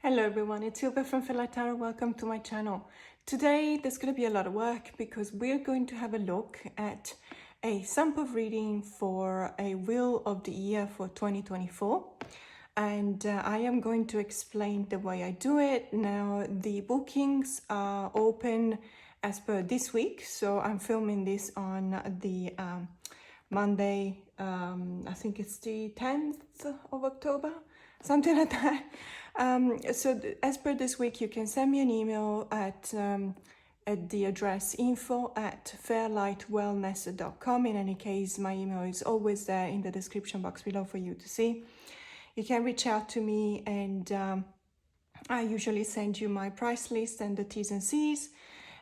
Hello everyone, it's Silvia from Parcel Locker. Welcome to my channel. Today there's going to be a lot of work because we're going to have a look at a sample reading for a Wheel of the Year for 2024, and I am going to explain the way I do it. Now the bookings are open as per this week, so I'm filming this on the Monday, I think it's the 10th of October, something like that. As per this week, you can send me an email at the address info@fairlightwellness.com. In any case, my email is always there in the description box below for you to see. You can reach out to me, and I usually send you my price list and the T's and C's.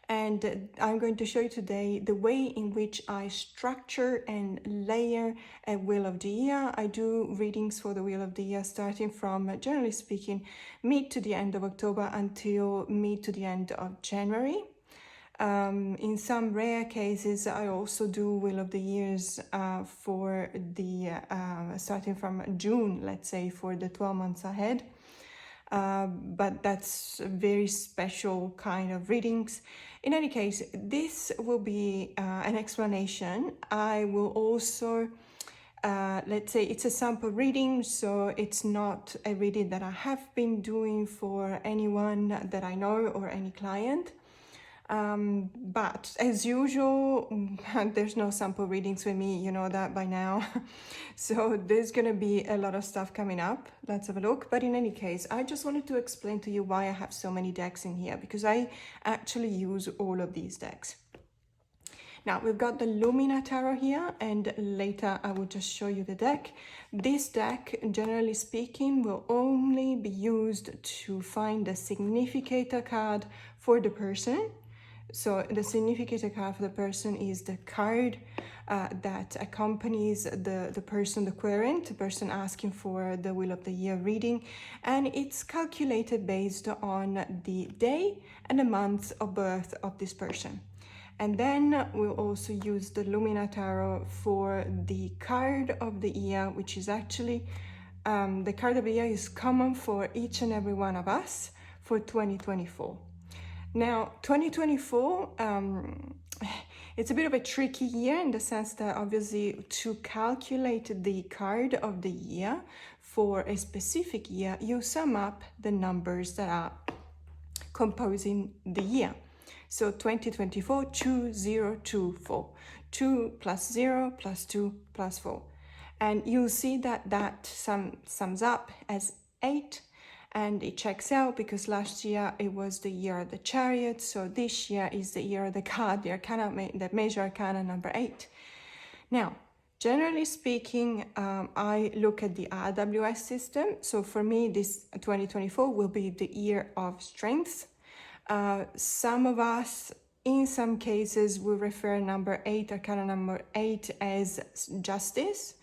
And I'm going to show you today the way in which I structure and layer a Wheel of the Year. I do readings for the Wheel of the Year starting from, generally speaking, mid to the end of October until mid to the end of January. In some rare cases, I also do Wheel of the Years for the starting from June, let's say, for the 12 months ahead. But that's very special kind of readings. In any case, this will be an explanation. I will also, let's say it's a sample reading, so it's not a reading that I have been doing for anyone that I know or any client. But as usual, there's no sample readings with me, you know that by now. So there's gonna be a lot of stuff coming up. Let's have a look. But in any case, I just wanted to explain to you why I have so many decks in here, because I actually use all of these decks. Now we've got the Lumina Tarot here, and later I will just show you the deck. This deck, generally speaking, will only be used to find the significator card for the person. So the significator card for the person is the card that accompanies the person, the querent, the person asking for the Wheel of the Year reading. And it's calculated based on the day and the month of birth of this person. And then we'll also use the Lumina Tarot for the card of the year, which is actually, the card of the year is common for each and every one of us for 2024. Now, 2024, it's a bit of a tricky year in the sense that obviously to calculate the card of the year for a specific year, you sum up the numbers that are composing the year. So 2024, 2024, 2 plus 0 plus 2 plus 4. And you'll see that that sums up as 8. And it checks out because last year it was the year of the Chariot, so this year is the year of the card, the arcana, the major arcana number 8. Now, generally speaking, I look at the RWS system. So for me, this 2024 will be the year of strength. Some of us, in some cases, will refer number 8, arcana number 8, as justice.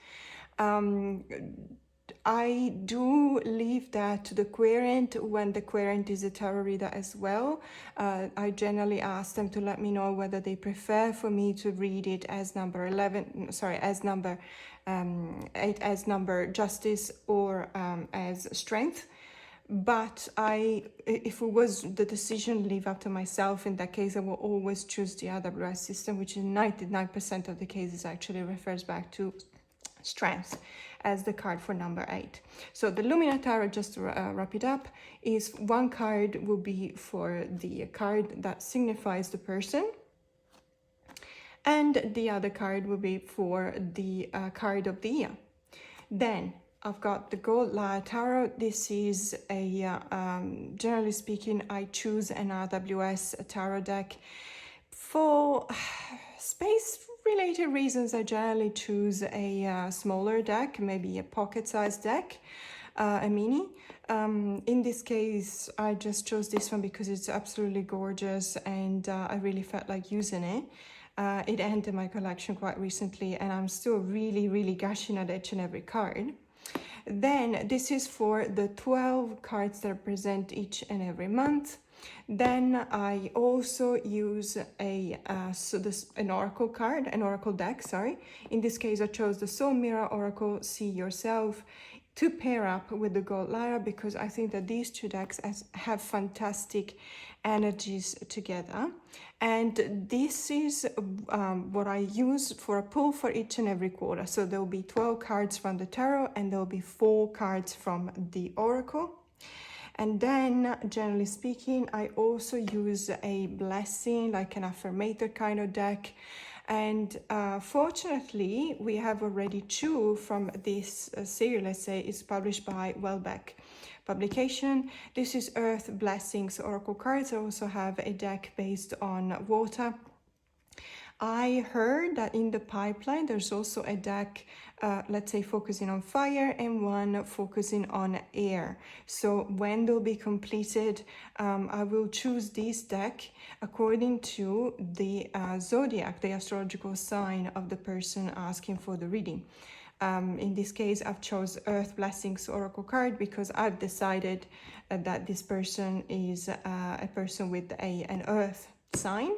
I do leave that to the querent when the querent is a tarot reader as well. I generally ask them to let me know whether they prefer for me to read it as number 11, sorry, as number 8, as number justice, or as strength. But if it was the decision, leave up to myself. In that case, I will always choose the RWS system, which in 99% of the cases actually refers back to strength as the card for number 8. So the Lumina Tarot, just to wrap it up, is one card will be for the card that signifies the person, and the other card will be for the card of the year. Then I've got the Balgowlah Tarot. This is a, generally speaking, I choose an RWS tarot deck. For space-related reasons, I generally choose a smaller deck, maybe a pocket-sized deck, a mini. In this case, I just chose this one because it's absolutely gorgeous, and I really felt like using it. It entered my collection quite recently, and I'm still really gushing at each and every card. Then this is for the 12 cards that represent each and every month. Then I also use an oracle card, an oracle deck, sorry. In this case, I chose the Soul Mirror Oracle, See Yourself. to pair up with the Gold Lyra, because I think that these two decks have fantastic energies together. And this is what I use for a pull for each and every quarter. So there will be 12 cards from the tarot, and there will be 4 cards from the oracle. And then, generally speaking, I also use a blessing, like an affirmator kind of deck. And fortunately, we have already 2 from this series. Let's say it's published by Welbeck publication. This is Earth Blessings Oracle cards. I also have a deck based on water. I heard that in the pipeline there's also a deck, let's say, focusing on fire, and one focusing on air. So when they'll be completed, I will choose this deck according to the zodiac, the astrological sign of the person asking for the reading. In this case, I've chose Earth Blessings Oracle card because I've decided that this person is a person with an earth sign.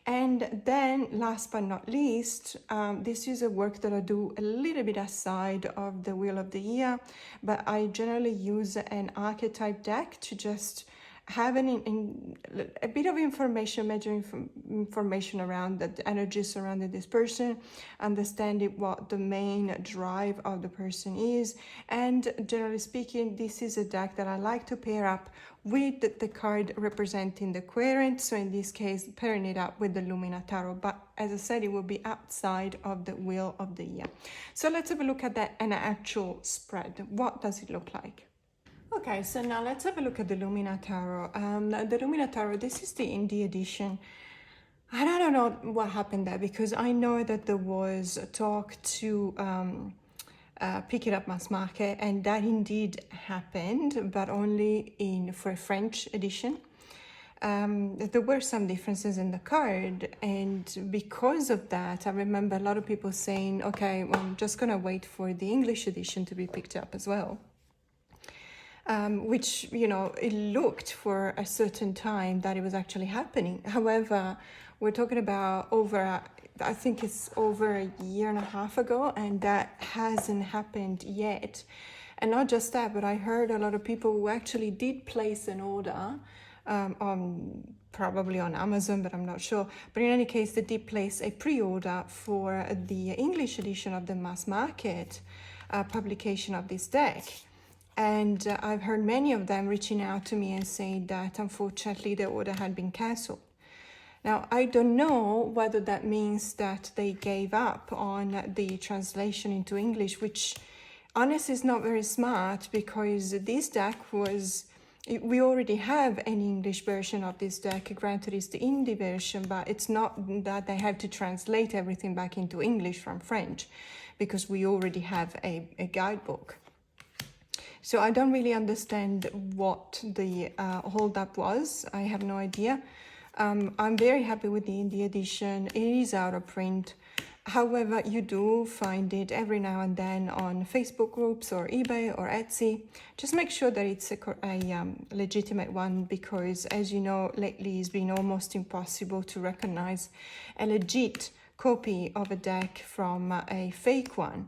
And then, last but not least, this is a work that I do a little bit aside of the Wheel of the Year, but I generally use an archetype deck to just have a bit of information, major information around the energy surrounding this person, understanding what the main drive of the person is. And generally speaking, this is a deck that I like to pair up with the card representing the querent. So in this case, pairing it up with the Lumina Tarot. But as I said, it will be outside of the Wheel of the Year. So let's have a look at that, an actual spread. What does it look like? Okay, so now let's have a look at the Lumina Tarot. The Lumina Tarot, this is the indie edition. And I don't know what happened there, because I know that there was talk to pick it up mass market, and that indeed happened, but only for a French edition. There were some differences in the card, and because of that, I remember a lot of people saying, okay, well, I'm just gonna wait for the English edition to be picked up as well. Which, you know, it looked for a certain time that it was actually happening. However, we're talking about I think it's over a year and a half ago, and that hasn't happened yet. And not just that, but I heard a lot of people who actually did place an order probably on Amazon, but I'm not sure. But in any case, they did place a pre-order for the English edition of the mass market publication of this deck. And I've heard many of them reaching out to me and saying that unfortunately the order had been cancelled. Now, I don't know whether that means that they gave up on the translation into English, which honestly is not very smart, because this deck we already have an English version of this deck. Granted, it's the indie version, but it's not that they have to translate everything back into English from French, because we already have a guidebook. So I don't really understand what the hold-up was. I have no idea. I'm very happy with the indie edition. It is out of print. However, you do find it every now and then on Facebook groups or eBay or Etsy. Just make sure that it's a legitimate one, because as you know, lately it's been almost impossible to recognize a legit copy of a deck from a fake one.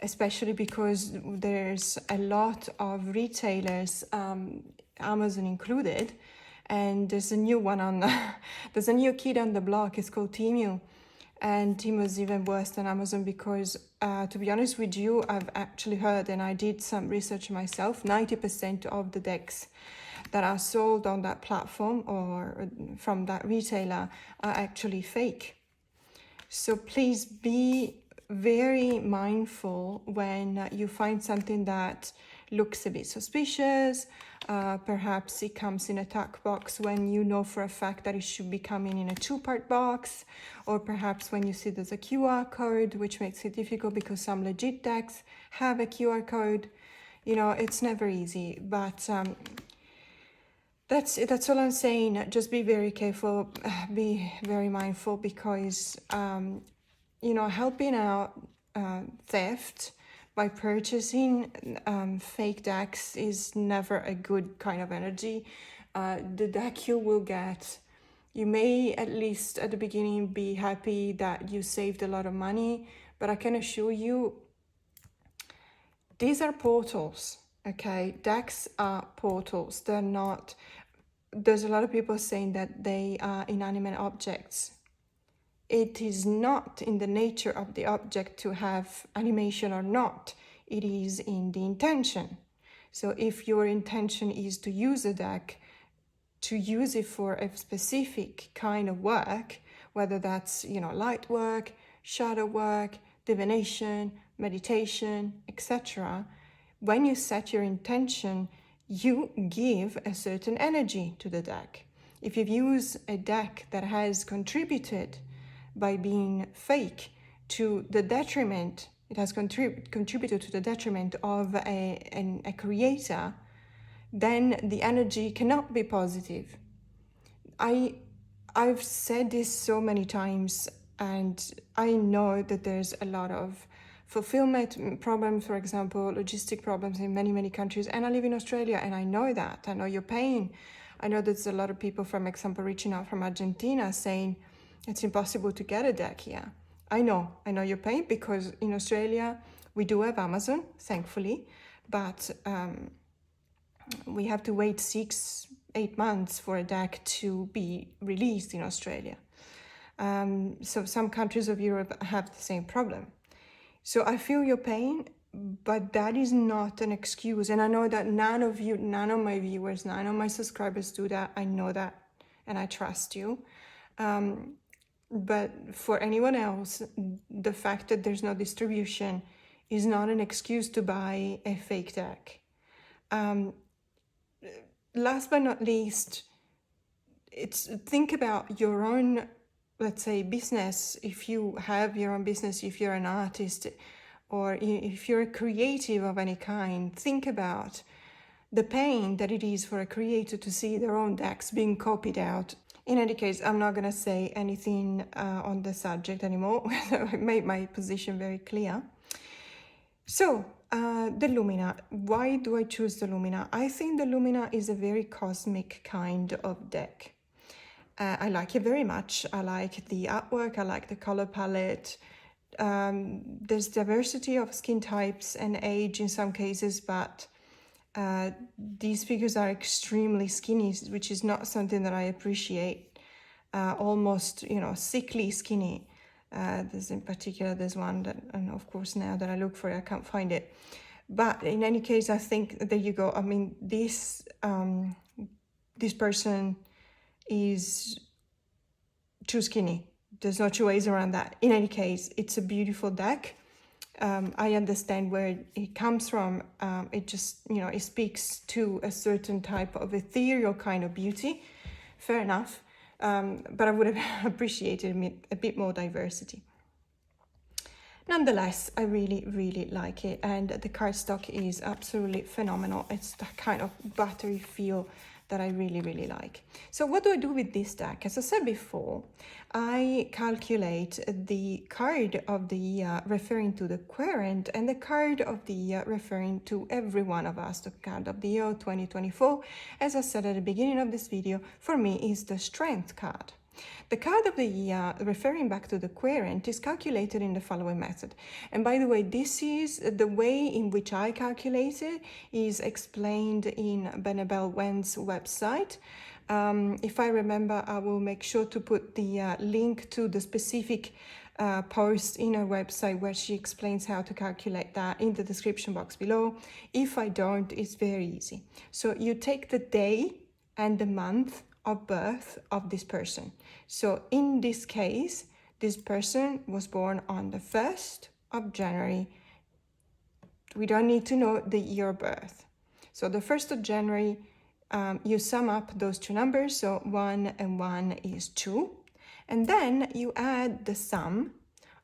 Especially because there's a lot of retailers, Amazon included, and there's a new one there's a new kid on the block. It's called Temu, and Temu is even worse than Amazon because, to be honest with you, I've actually heard, and I did some research myself, 90% of the decks that are sold on that platform or from that retailer are actually fake. So please be very mindful when you find something that looks a bit suspicious. Perhaps it comes in a tack box when you know for a fact that it should be coming in a 2-part box, or perhaps when you see there's a QR code, which makes it difficult because some legit decks have a QR code. You know, it's never easy, but that's all I'm saying. Just be very careful, be very mindful, because you know, helping out theft by purchasing fake decks is never a good kind of energy. The deck you will get, you may at least at the beginning be happy that you saved a lot of money, but I can assure you These are portals, okay? Decks are portals. They're not, there's a lot of people saying that they are inanimate objects. It is not in the nature of the object to have animation or not. It is in the intention. So if your intention is to use a deck, to use it for a specific kind of work, whether that's, you know, light work, shadow work, divination, meditation, etc., when you set your intention, you give a certain energy to the deck. If you use a deck that has contributed by being fake to the detriment, it has contributed to the detriment of a creator, then the energy cannot be positive. I've said this so many times, and I know that there's a lot of fulfillment problems, for example, logistic problems in many countries, and I live in Australia, and I know that. I know your pain. I know there's a lot of people, from example, reaching out from Argentina saying it's impossible to get a deck here. I know your pain, because in Australia we do have Amazon, thankfully, but we have to wait 6-8 months for a deck to be released in Australia. So some countries of Europe have the same problem. So I feel your pain, but that is not an excuse. And I know that none of you, none of my viewers, none of my subscribers do that. I know that, and I trust you. But for anyone else, the fact that there's no distribution is not an excuse to buy a fake deck. Last but not least, think about your own, let's say, business. If you have your own business, if you're an artist, or if you're a creative of any kind, think about the pain that it is for a creator to see their own decks being copied out. In any case, I'm not going to say anything on the subject anymore. I made my position very clear. So, the Lumina. Why do I choose the Lumina? I think the Lumina is a very cosmic kind of deck. I like it very much. I like the artwork. I like the color palette. There's diversity of skin types and age in some cases, but these figures are extremely skinny, which is not something that I appreciate. Almost, you know, sickly skinny. There's one that, and of course now that I look for it, I can't find it. But in any case, I think, there you go. I mean, this person is too skinny. There's no two ways around that. In any case, it's a beautiful deck. I understand where it comes from. It just, you know, it speaks to a certain type of ethereal kind of beauty. Fair enough. But I would have appreciated a bit more diversity. Nonetheless, I really like it, and the cardstock is absolutely phenomenal. It's that kind of buttery feel that I really like. So what do I do with this deck? As I said before, I calculate the card of the year referring to the querent, and the card of the year referring to every one of us. The card of the year 2024, as I said at the beginning of this video, for me is the Strength card. The card of the year referring back to the querent is calculated in the following method. And by the way, this is the way in which I calculate it is explained in Bennabel Wen's website. If I remember, I will make sure to put the link to the specific post in her website where she explains how to calculate that in the description box below. If I don't, it's very easy. So you take the day and the month of birth of this person. So in this case, this person was born on the 1st of January. We don't need to know the year of birth. So the 1st of January, you sum up those two numbers. So 1 and 1 is 2. And then you add the sum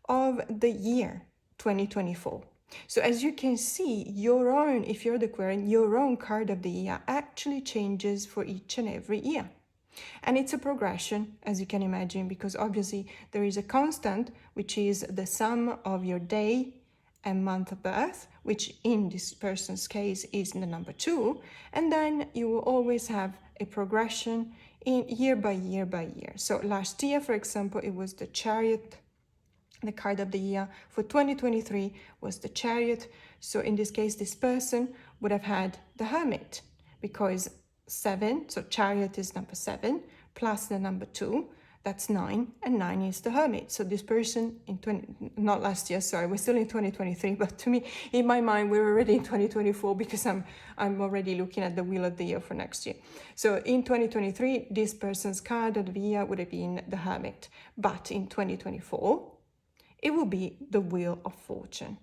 of the year 2024. So as you can see, your own, if you're the querent, your own card of the year actually changes for each and every year. And it's a progression, as you can imagine, because obviously there is a constant, which is the sum of your day and month of birth, which in this person's case is the number 2. And then you will always have a progression in year by year by year. So last year, for example, it was the Chariot. The card of the year for 2023 was the Chariot. So in this case, this person would have had the Hermit, because 7, so Chariot is number 7, plus the number 2, that's 9, and 9 is the Hermit. So this person not last year, sorry, we're still in 2023, but to me, in my mind, we're already in 2024 because I'm already looking at the Wheel of the Year for next year. So in 2023, this person's card of the year would have been the Hermit. But in 2024, it will be the Wheel of Fortune.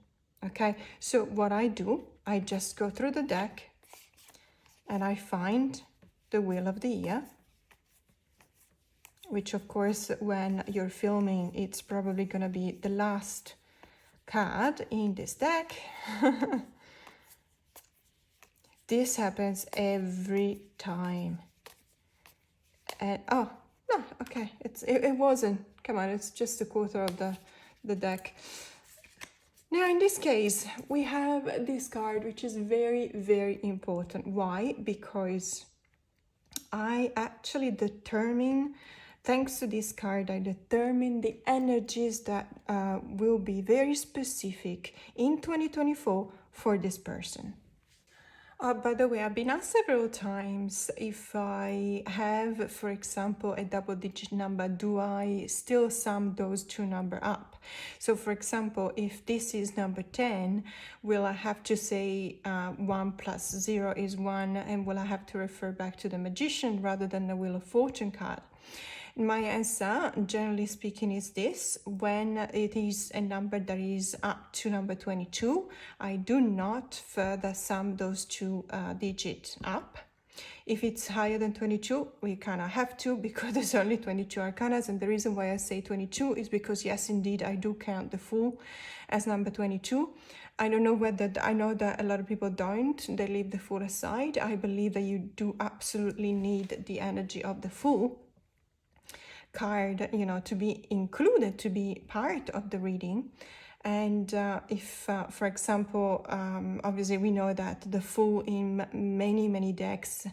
Okay, so what I do, I just go through the deck and I find the Wheel of the Year, which of course, when you're filming, it's probably going to be the last card in this deck. This happens every time. And oh, no, okay, it wasn't. Come on, it's just a quarter of the deck. Now, in this case, we have this card, which is very, very important. Why? Because I actually determine, thanks to this card, I determine the energies that will be very specific in 2024 for this person. By the way, I've been asked several times if I have, for example, a double-digit number, do I still sum those two numbers up? So, for example, if this is number 10, will I have to say 1 plus 0 is 1, and will I have to refer back to the Magician rather than the Wheel of Fortune card? My answer, generally speaking, is this: when it is a number that is up to number 22, I do not further sum those two digits up. If it's higher than 22, we kind of have to, because there's only 22 arcanas, and the reason why I say 22 is because, yes, indeed, I do count the Fool as number 22. I don't know whether, I know that a lot of people don't, they leave the Fool aside. I believe that you do absolutely need the energy of the Fool card, you know, to be included, to be part of the reading. And if, for example, obviously we know that the Fool in many decks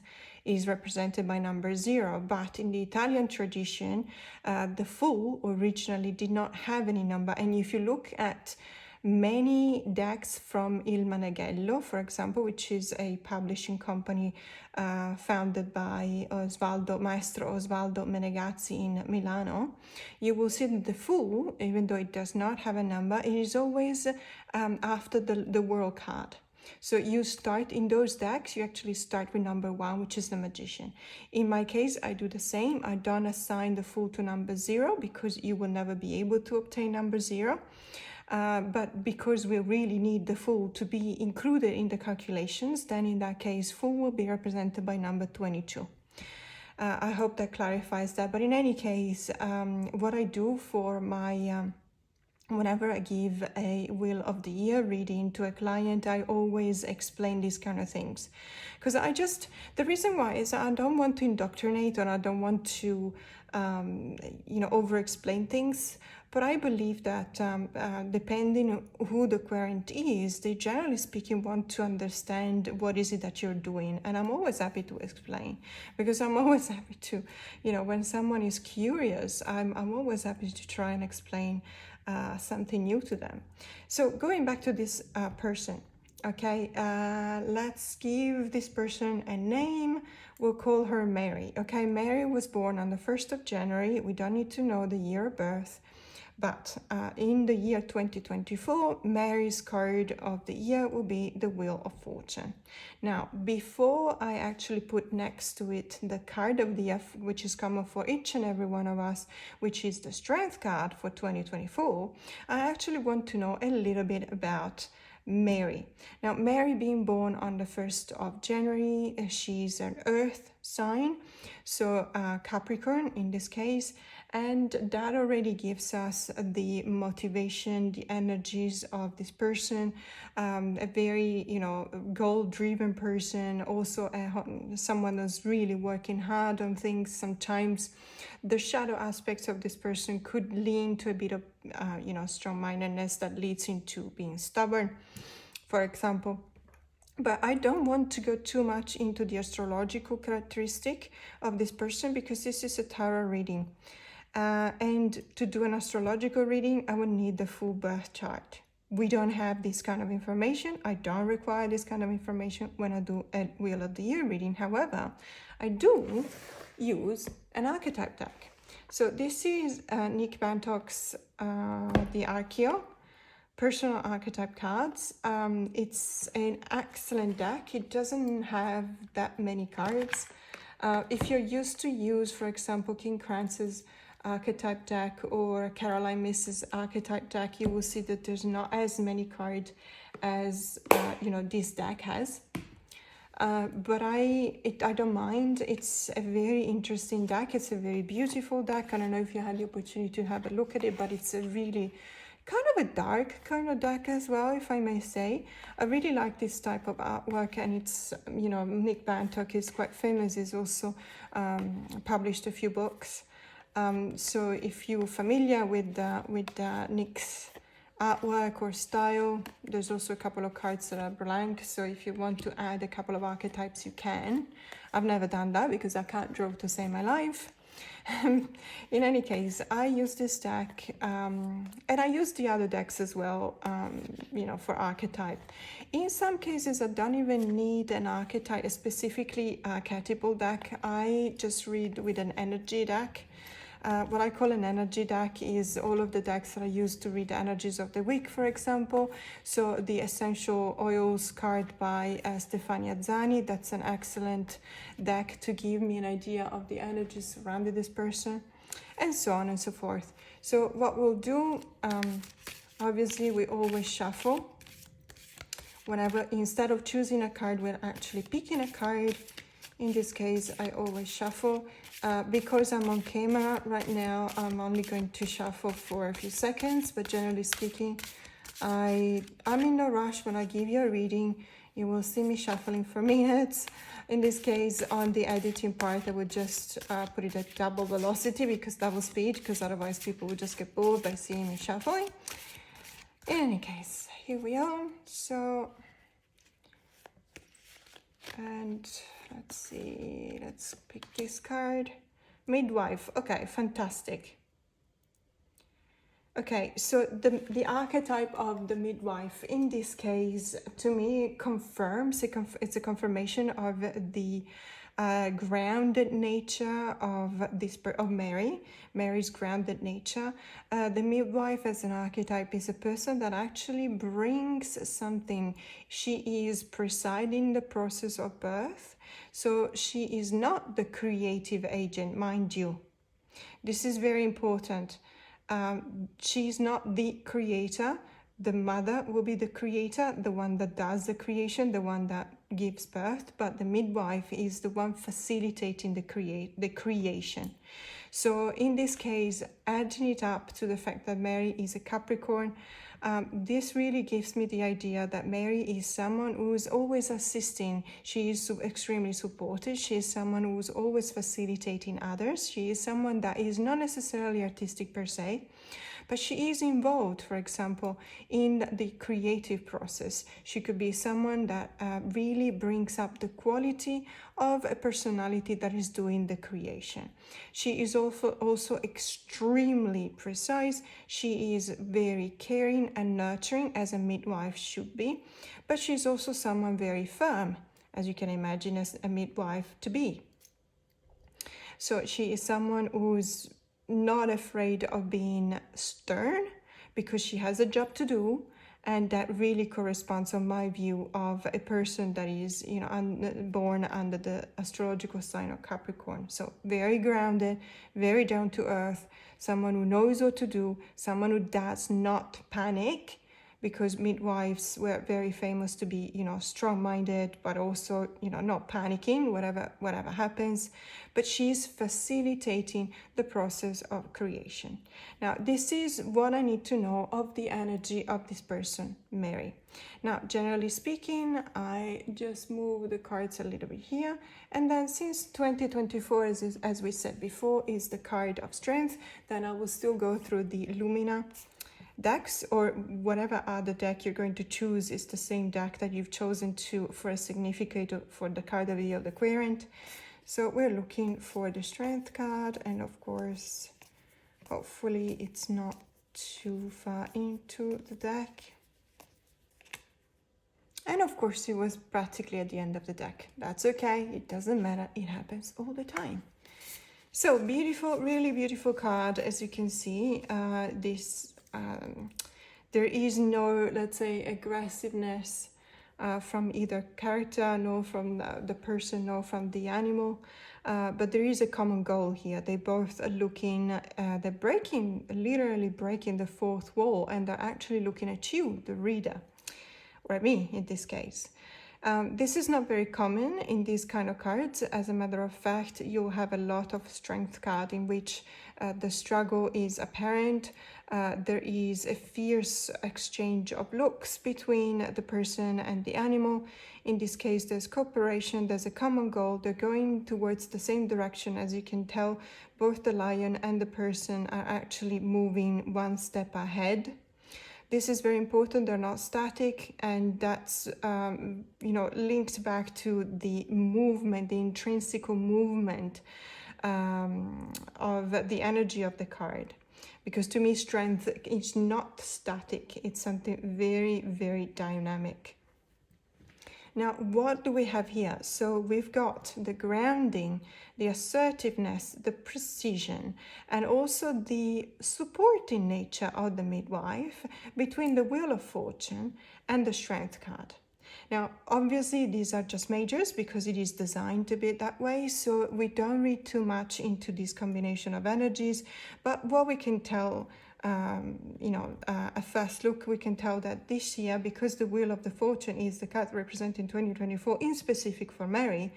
is represented by number 0, but in the Italian tradition, the Fool originally did not have any number. And if you look at many decks from Il Maneghello, for example, which is a publishing company founded by Maestro Osvaldo Menegazzi in Milano, you will see that the Fool, even though it does not have a number, it is always after the World card. So you start in those decks, you actually start with number 1, which is the Magician. In my case, I do the same. I don't assign the Fool to number 0 because you will never be able to obtain number 0. But because we really need the Fool to be included in the calculations, then in that case, Fool will be represented by number 22. I hope that clarifies that. But in any case, what I do for my whenever I give a Wheel of the Year reading to a client, I always explain these kind of things. Because the reason why is I don't want to indoctrinate, or I don't want to, over-explain things. But I believe that depending on who the querent is, they generally speaking want to understand what is it that you're doing. And I'm always happy to explain, because I'm always happy to, when someone is curious, I'm always happy to try and explain something new to them. So going back to this person, okay, let's give this person a name. We'll call her Mary. Okay, Mary was born on the 1st of January. We don't need to know the year of birth. But in the year 2024, Mary's card of the year will be the Wheel of Fortune. Now, before I actually put next to it the card of the year, which is common for each and every one of us, which is the Strength card for 2024, I actually want to know a little bit about Mary. Now, Mary being born on the 1st of January, she's an earth sign, so Capricorn in this case, and that already gives us the motivation, the energies of this person, a very, goal-driven person, also someone that's really working hard on things. Sometimes the shadow aspects of this person could lean to a bit of, strong-mindedness that leads into being stubborn, for example. But I don't want to go too much into the astrological characteristic of this person, because this is a tarot reading. And to do an astrological reading, I would need the full birth chart. we don't have this kind of information. I don't require this kind of information when I do a Wheel of the Year reading. However, I do use an archetype deck. So this is Nick Bantock's the Archeo personal archetype cards. It's an excellent deck. It doesn't have that many cards. If you're used to use, for example, King Kranz's archetype deck or Caroline Miss's archetype deck, you will see that there's not as many cards as you know, this deck has. But I don't mind. It's a very interesting deck. It's a very beautiful deck. I don't know if you had the opportunity to have a look at it, but it's a really kind of a dark kind of deck as well, if I may say. I really like this type of artwork, and it's, you know, Nick Bantock is quite famous. He's also published a few books. So if you're familiar with Nick's artwork or style, there's also a couple of cards that are blank. So if you want to add a couple of archetypes, you can. I've never done that because I can't draw to save my life. In any case, I use this deck, and I use the other decks as well, you know, for archetype. In some cases, I don't even need an archetype, specifically archetypal deck. I just read with an energy deck. What I call an energy deck is all of the decks that I use to read the energies of the week, for example. So the Essential Oils card by Stefania Zani, that's an excellent deck to give me an idea of the energies surrounding this person, and so on and so forth. So what we'll do, obviously we always shuffle. Whenever, instead of choosing a card, we're actually picking a card. In this case, I always shuffle. Because I'm on camera right now, I'm only going to shuffle for a few seconds, but generally speaking, I'm in no rush. When I give you a reading, you will see me shuffling for minutes. In this case, on the editing part, I would just put it at double velocity, because double speed, because otherwise people would just get bored by seeing me shuffling. In any case, here we are. So, and let's see, let's pick this card. Midwife. Okay, fantastic. Okay, so the archetype of the midwife in this case, to me, confirms, it's a confirmation of the grounded nature of Mary's grounded nature. The midwife as an archetype is a person that actually brings something. She is presiding the process of birth, so she is not the creative agent, mind you. This is very important. She's not the creator. The mother will be the creator, the one that does the creation, the one that gives birth, but the midwife is the one facilitating the creation. So in this case, adding it up to the fact that Mary is a Capricorn, this really gives me the idea that Mary is someone who is always assisting. She is extremely supportive. She is someone who is always facilitating others. She is someone that is not necessarily artistic per se, but she is involved, for example, in the creative process. She could be someone that really brings up the quality of a personality that is doing the creation. She is also extremely precise. She is very caring and nurturing, as a midwife should be, but she's also someone very firm, as you can imagine as a midwife to be. So she is someone who's not afraid of being stern, because she has a job to do, and that really corresponds, on my view, of a person that is, you know, born under the astrological sign of Capricorn. So very grounded, very down to earth, someone who knows what to do, someone who does not panic, because midwives were very famous to be, you know, strong-minded, but also, you know, not panicking, whatever happens. But she's facilitating the process of creation. Now, this is what I need to know of the energy of this person, Mary. Now, generally speaking, I just move the cards a little bit here. And then since 2024, as we said before, is the card of strength, then I will still go through the Lumina decks, or whatever other deck you're going to choose is the same deck that you've chosen for a significant for the card of the querent. So we're looking for the strength card, and of course, hopefully it's not too far into the deck. And of course, it was practically at the end of the deck. That's okay, it doesn't matter, it happens all the time. So beautiful, really beautiful card. As you can see, there is no, let's say, aggressiveness from either character, nor from the person, nor from the animal. But there is a common goal here. They both are looking, they're breaking, literally breaking the fourth wall, and they're actually looking at you, the reader, or at me in this case. This is not very common in these kind of cards. As a matter of fact, you'll have a lot of strength card in which the struggle is apparent. There is a fierce exchange of looks between the person and the animal. In this case, there's cooperation, there's a common goal. They're going towards the same direction. As you can tell, both the lion and the person are actually moving one step ahead. This is very important. They're not static, and that's linked back to the movement, the intrinsic movement of the energy of the card. Because to me, strength is not static. It's something very, very dynamic. Now, what do we have here? So we've got the grounding, the assertiveness, the precision, and also the supporting nature of the midwife between the Wheel of Fortune and the Strength card. Now, obviously, these are just majors because it is designed to be that way, so we don't read too much into this combination of energies, but what we can tell, at first look, we can tell that this year, because the Wheel of the Fortune is the card representing 2024, in specific for Mary,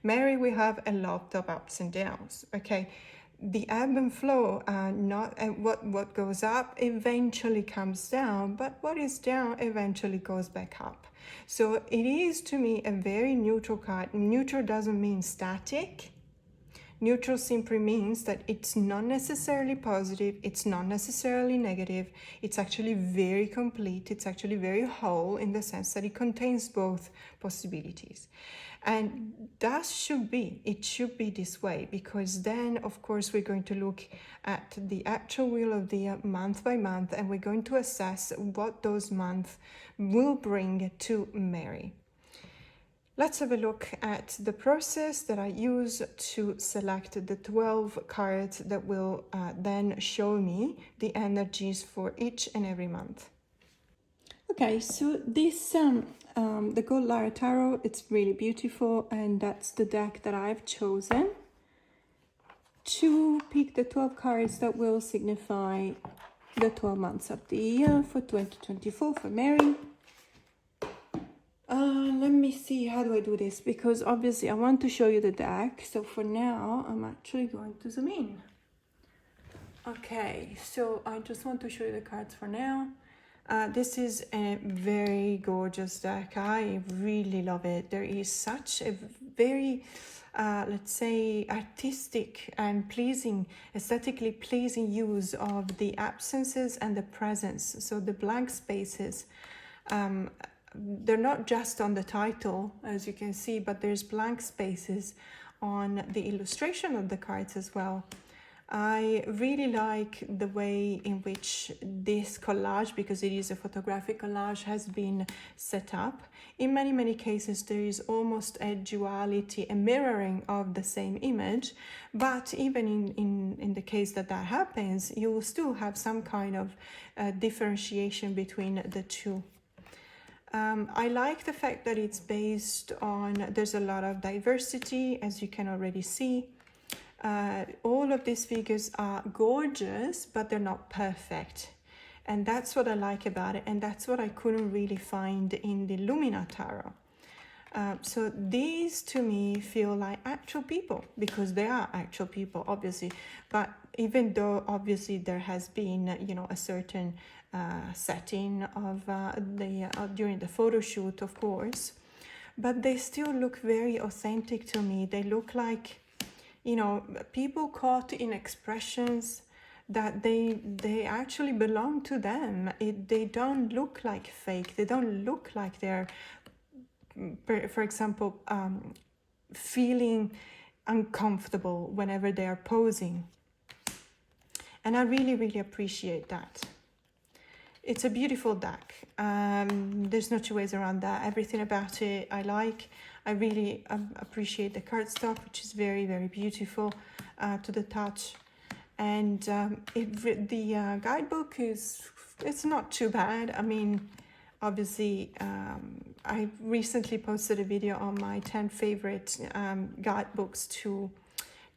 we have a lot of ups and downs, okay? The ebb and flow are not, what goes up eventually comes down, but what is down eventually goes back up. So it is, to me, a very neutral card. Neutral doesn't mean static. Neutral simply means that it's not necessarily positive, it's not necessarily negative, it's actually very complete, it's actually very whole in the sense that it contains both possibilities. And that should be, it should be this way, because then, of course, we're going to look at the actual wheel of the year month by month, and we're going to assess what those months will bring to Mary. Let's have a look at the process that I use to select the 12 cards that will then show me the energies for each and every month. Okay, so this, the Balgowlah Tarot, it's really beautiful, and that's the deck that I've chosen to pick the 12 cards that will signify the 12 months of the year for 2024 for Mary. Let me see, how do I do this? Because obviously I want to show you the deck. So for now, I'm actually going to zoom in. Okay, so I just want to show you the cards for now. This is a very gorgeous deck. I really love it. There is such a very, let's say, artistic and pleasing, aesthetically pleasing use of the absences and the presence. So the blank spaces, they're not just on the title, as you can see, but there's blank spaces on the illustration of the cards as well. I really like the way in which this collage, because it is a photographic collage, has been set up. In many, many cases, there is almost a duality, a mirroring of the same image, but even in the case that that happens, you will still have some kind of differentiation between the two. I like the fact that it's based on, there's a lot of diversity, as you can already see. All of these figures are gorgeous, but they're not perfect. And that's what I like about it. And that's what I couldn't really find in the Lumina Tarot. So these to me feel like actual people, because they are actual people, obviously. But even though obviously there has been, a certain setting of during the photo shoot, of course, but they still look very authentic to me. They look like, people caught in expressions that they actually belong to them. They don't look like fake. They don't look like they're, for example, feeling uncomfortable whenever they are posing. And I really, really appreciate that. it's a beautiful deck. There's no two ways around that. Everything about it I like. I really appreciate the cardstock, which is very, very beautiful to the touch. And the guidebook it's not too bad. I mean, obviously, I recently posted a video on my 10 favorite guidebooks to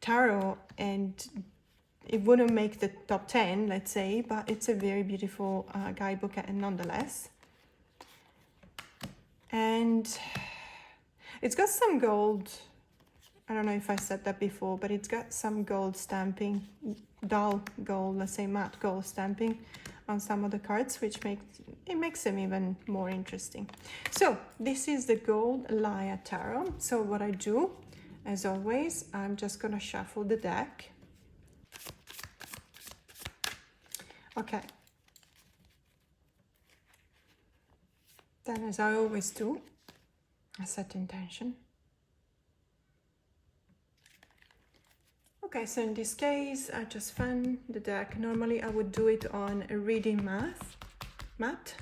tarot, and it wouldn't make the top 10, let's say, but it's a very beautiful guidebook nonetheless. And it's got some gold. I don't know if I said that before, but it's got some gold stamping, dull gold, let's say matte gold stamping on some of the cards, which makes them even more interesting. So this is the Balgowlah Tarot. So what I do, as always, I'm just gonna shuffle the deck. Okay. Then, as I always do, I set intention. Okay, so in this case, I just fan the deck. Normally, I would do it on a reading mat.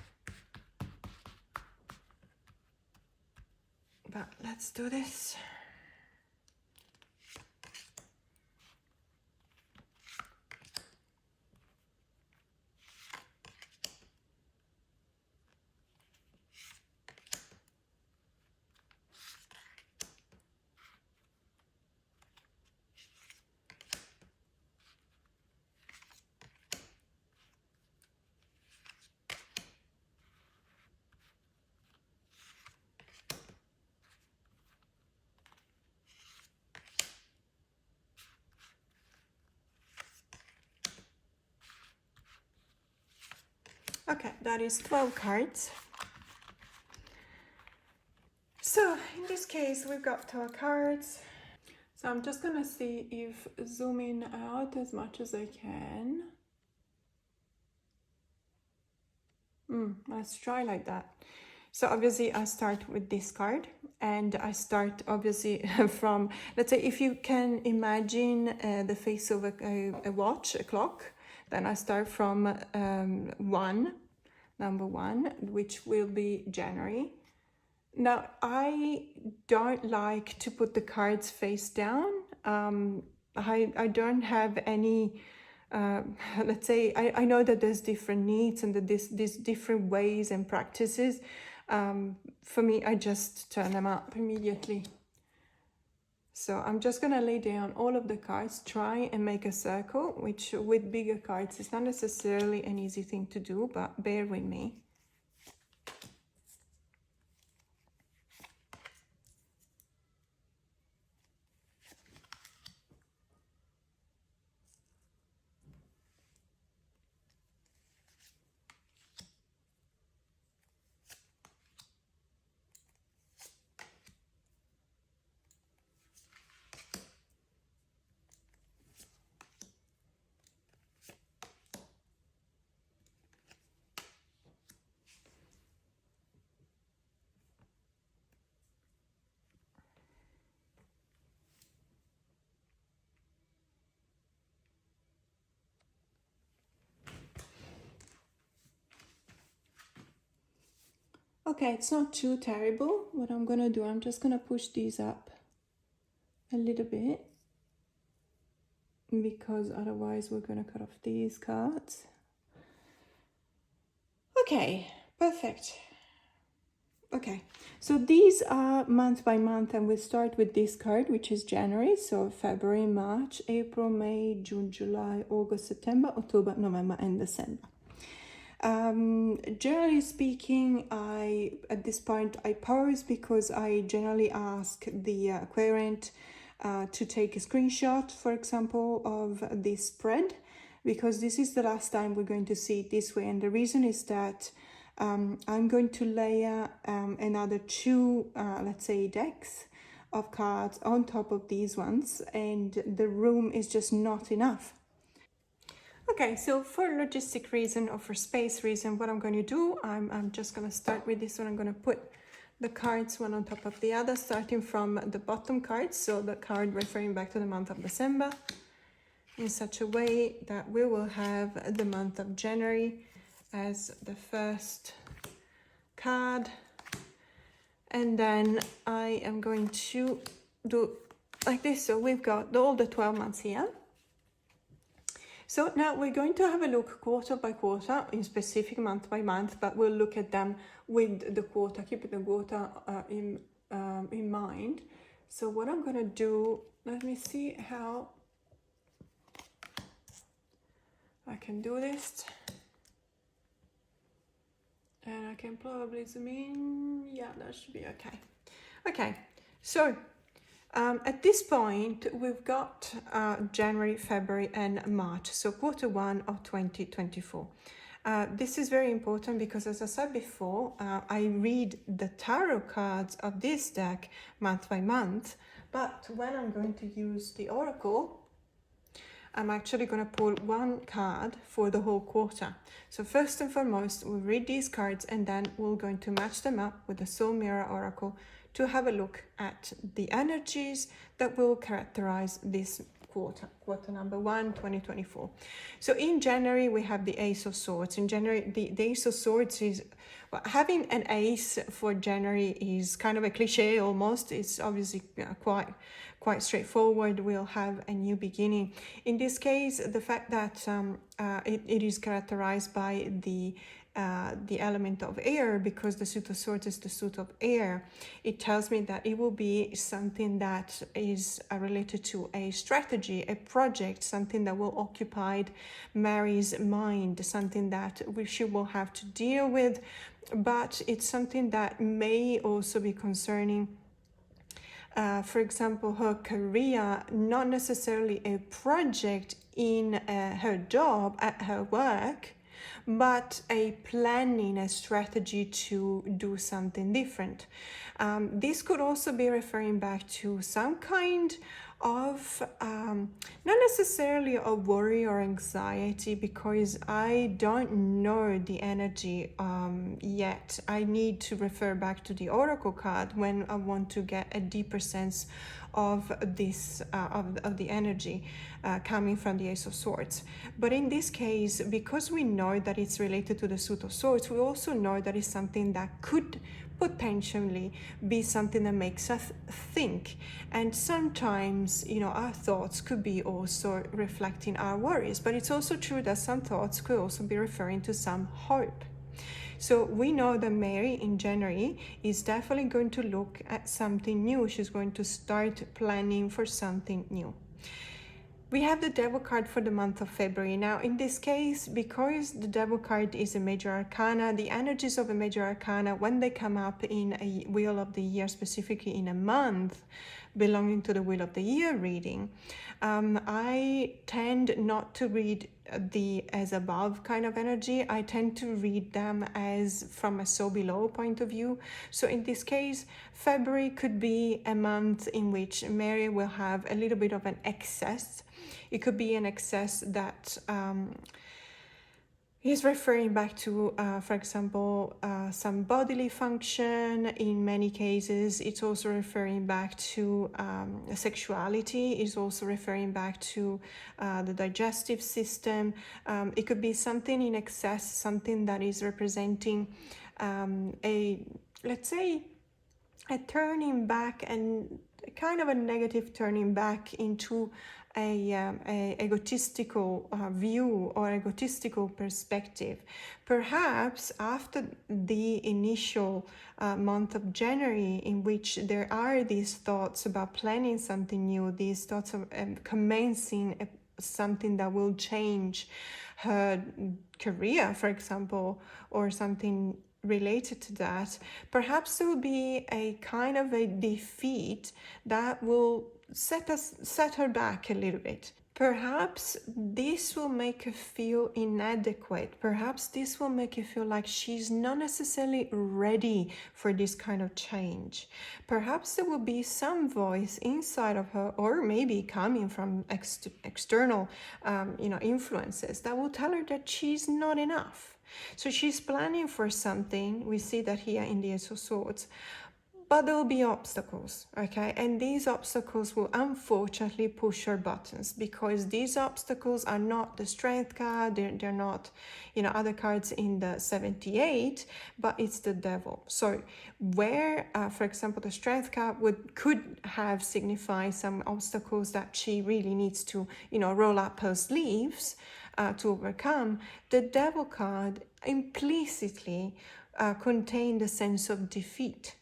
But let's do this. Okay, that is 12 cards. So in this case, we've got 12 cards. So I'm just gonna see if zooming out as much as I can. Let's try like that. So obviously I start with this card, and I start obviously from, let's say, if you can imagine the face of a watch, a clock, then I start from number one, which will be January. Now, I don't like to put the cards face down. I don't have any, let's say, I know that there's different needs and that there's different ways and practices. For me, I just turn them up immediately. So I'm just gonna lay down all of the cards, try and make a circle, which with bigger cards is not necessarily an easy thing to do, but bear with me. Okay, it's not too terrible. What I'm gonna do, I'm just gonna push these up a little bit, because otherwise we're gonna cut off these cards. Okay, perfect. Okay, so these are month by month, and we'll start with this card, which is January. So February, March, April, May, June, July, August, September, October, November, and December. Generally speaking, at this point I pause, because I generally ask the querent to take a screenshot, for example, of this spread, because this is the last time we're going to see it this way. And the reason is that I'm going to layer another two, let's say, decks of cards on top of these ones, and the room is just not enough. Okay, so for logistic reason or for space reason, what I'm going to do, I'm just going to start with this one. I'm going to put the cards one on top of the other, starting from the bottom card, so the card referring back to the month of December, in such a way that we will have the month of January as the first card. And then I am going to do like this. So we've got all the 12 months here. So now we're going to have a look quarter by quarter, in specific month by month, but we'll look at them with the quarter, keep the quarter in mind. So what I'm going to do, let me see how I can do this. And I can probably zoom in. Yeah, that should be okay. Okay, so at this point, we've got January, February, and March, so quarter one of 2024. This is very important because, as I said before, I read the tarot cards of this deck month by month, but when I'm going to use the oracle, I'm actually going to pull one card for the whole quarter. So first and foremost, we'll read these cards and then we're going to match them up with the Soul Mirror Oracle to have a look at the energies that will characterize this quarter number 1, 2024. So in January, we have the Ace of Swords. In January, the Ace of Swords is, well, having an ace for January is kind of a cliche almost. It's obviously quite straightforward. We'll have a new beginning. In this case, the fact that it is characterized by the element of air, because the Suit of Swords is the suit of air, it tells me that it will be something that is related to a strategy, a project, something that will occupy Mary's mind, something that she will have to deal with, but it's something that may also be concerning for example, her career, not necessarily a project in her job, at her work, but a planning, a strategy to do something different. This could also be referring back to some kind of, not necessarily a worry or anxiety, because I don't know the energy yet. I need to refer back to the Oracle card when I want to get a deeper sense of this, of the energy coming from the Ace of Swords. But in this case, because we know that it's related to the Suit of Swords, we also know that it's something that could potentially be something that makes us think. And sometimes, you know, our thoughts could be also reflecting our worries, but it's also true that some thoughts could also be referring to some hope. So we know that Mary in January is definitely going to look at something new. She's going to start planning for something new. We have the Devil card for the month of February. Now, in this case, because the Devil card is a major arcana, the energies of a major arcana, when they come up in a Wheel of the Year, specifically in a month belonging to the Wheel of the Year reading, I tend not to read the as above kind of energy. I tend to read them as from a so below point of view. So in this case, February could be a month in which Mary will have a little bit of an excess. It could be an excess that is referring back to, for example, some bodily function. In many cases, it's also referring back to sexuality. It's also referring back to the digestive system. It could be something in excess, something that is representing let's say, a turning back, and kind of a negative turning back into a egotistical view or egotistical perspective. Perhaps after the initial month of January, in which there are these thoughts about planning something new, these thoughts of commencing something that will change her career, for example, or something related to that, perhaps there will be a kind of a defeat that will set her back a little bit. Perhaps this will make her feel inadequate. Perhaps this will make her feel like she's not necessarily ready for this kind of change. Perhaps there will be some voice inside of her, or maybe coming from external influences, that will tell her that she's not enough. So she's planning for something. We see that here in the Ace of Swords. but there will be obstacles, okay? And these obstacles will unfortunately push your buttons, because these obstacles are not the Strength card, they're not, you know, other cards in the 78, but it's the Devil. So where, for example, the Strength card could have signified some obstacles that she really needs to, you know, roll up her sleeves to overcome, the Devil card implicitly contained a sense of defeat.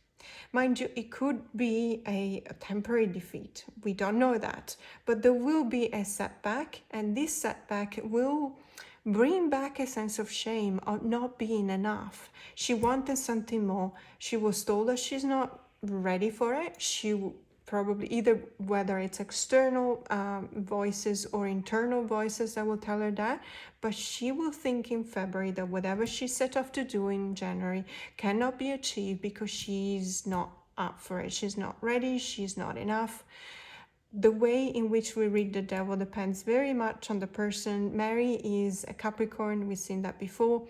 Mind you, it could be a temporary defeat. We don't know that. But there will be a setback, and this setback will bring back a sense of shame of not being enough. She wanted something more. She was told that she's not ready for it. She probably, either whether it's external voices or internal voices that will tell her that, but she will think in February that whatever she set off to do in January cannot be achieved because she's not up for it. She's not ready. She's not enough. The way in which we read the Devil depends very much on the person. Mary is a Capricorn. We've seen that before.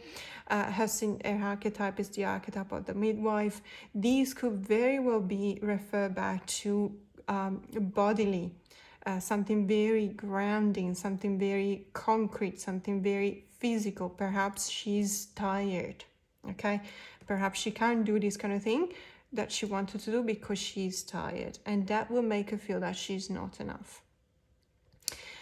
Her archetype is the archetype of the midwife. These could very well be referred back to bodily, something very grounding, something very concrete, something very physical. Perhaps she's tired, okay? Perhaps she can't do this kind of thing that she wanted to do because she's tired, and that will make her feel that she's not enough.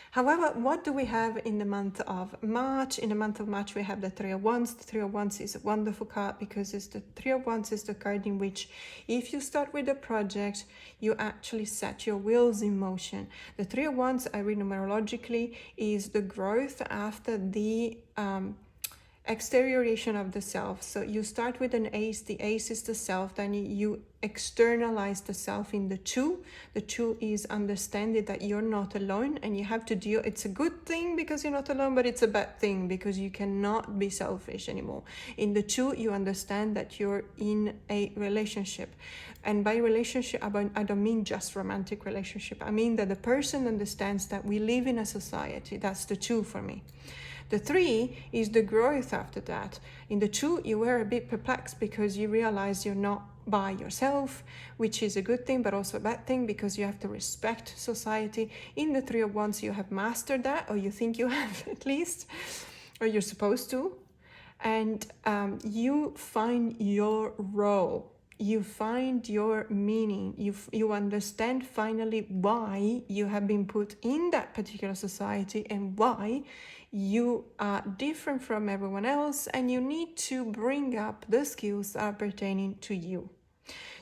However, what do we have in the month of March? In the month of March, we have the Three of Wands. The Three of Wands is a wonderful card because it's the Three of Wands is the card in which if you start with a project, you actually set your wheels in motion. The Three of Wands, I read numerologically, is the growth after the exterioration of the self. So you start with an ace. The ace is the self, then you externalize the self in the two. The two is understanding that you're not alone, and you have to deal. It's a good thing because you're not alone, but it's a bad thing because you cannot be selfish anymore. In the two, you understand that you're in a relationship, and by relationship I don't mean just romantic relationship. I mean that the person understands that we live in a society. That's the two for me. The three is the growth after that. In the two, you were a bit perplexed because you realize you're not by yourself, which is a good thing, but also a bad thing because you have to respect society. In the Three of Wands, you have mastered that, or you think you have at least, or you're supposed to. And you find your role. You find your meaning. You understand finally why you have been put in that particular society and why you are different from everyone else, and you need to bring up the skills that are pertaining to you.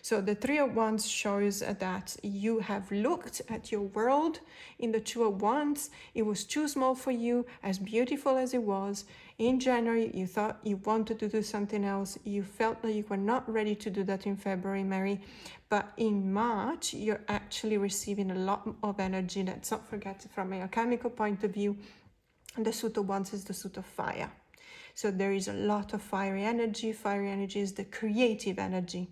So the Three of Wands shows that you have looked at your world. In the Two of Wands, it was too small for you, as beautiful as it was. In January, you thought you wanted to do something else. You felt that you were not ready to do that in February, Mary. But in March, you're actually receiving a lot of energy. Let's not forget, from a chemical point of view, the Suit of Wands is the suit of fire. So there is a lot of fiery energy. Fiery energy is the creative energy.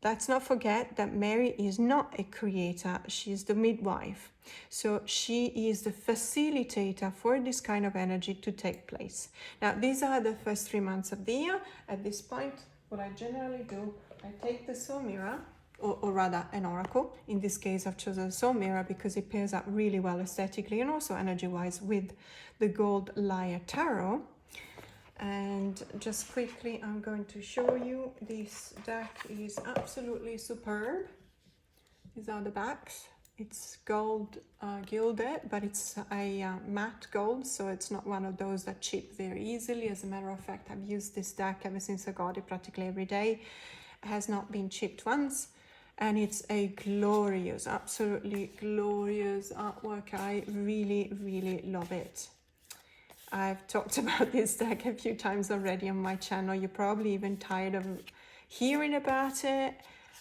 Let's not forget that Mary is not a creator. She's the midwife. So she is the facilitator for this kind of energy to take place. Now, these are the first 3 months of the year. At this point, what I generally do, I take the soul mirror, or rather an oracle. In this case, I've chosen a soul mirror because it pairs up really well aesthetically and also energy-wise with the Balgowlah Tarot. And just quickly, I'm going to show you. This deck is absolutely superb. These are the backs. It's gold gilded, but it's a matte gold, so it's not one of those that chip very easily. As a matter of fact, I've used this deck ever since I got it practically every day. It has not been chipped once. And it's a glorious, absolutely glorious artwork. I really, really love it. I've talked about this deck a few times already on my channel. You're probably even tired of hearing about it.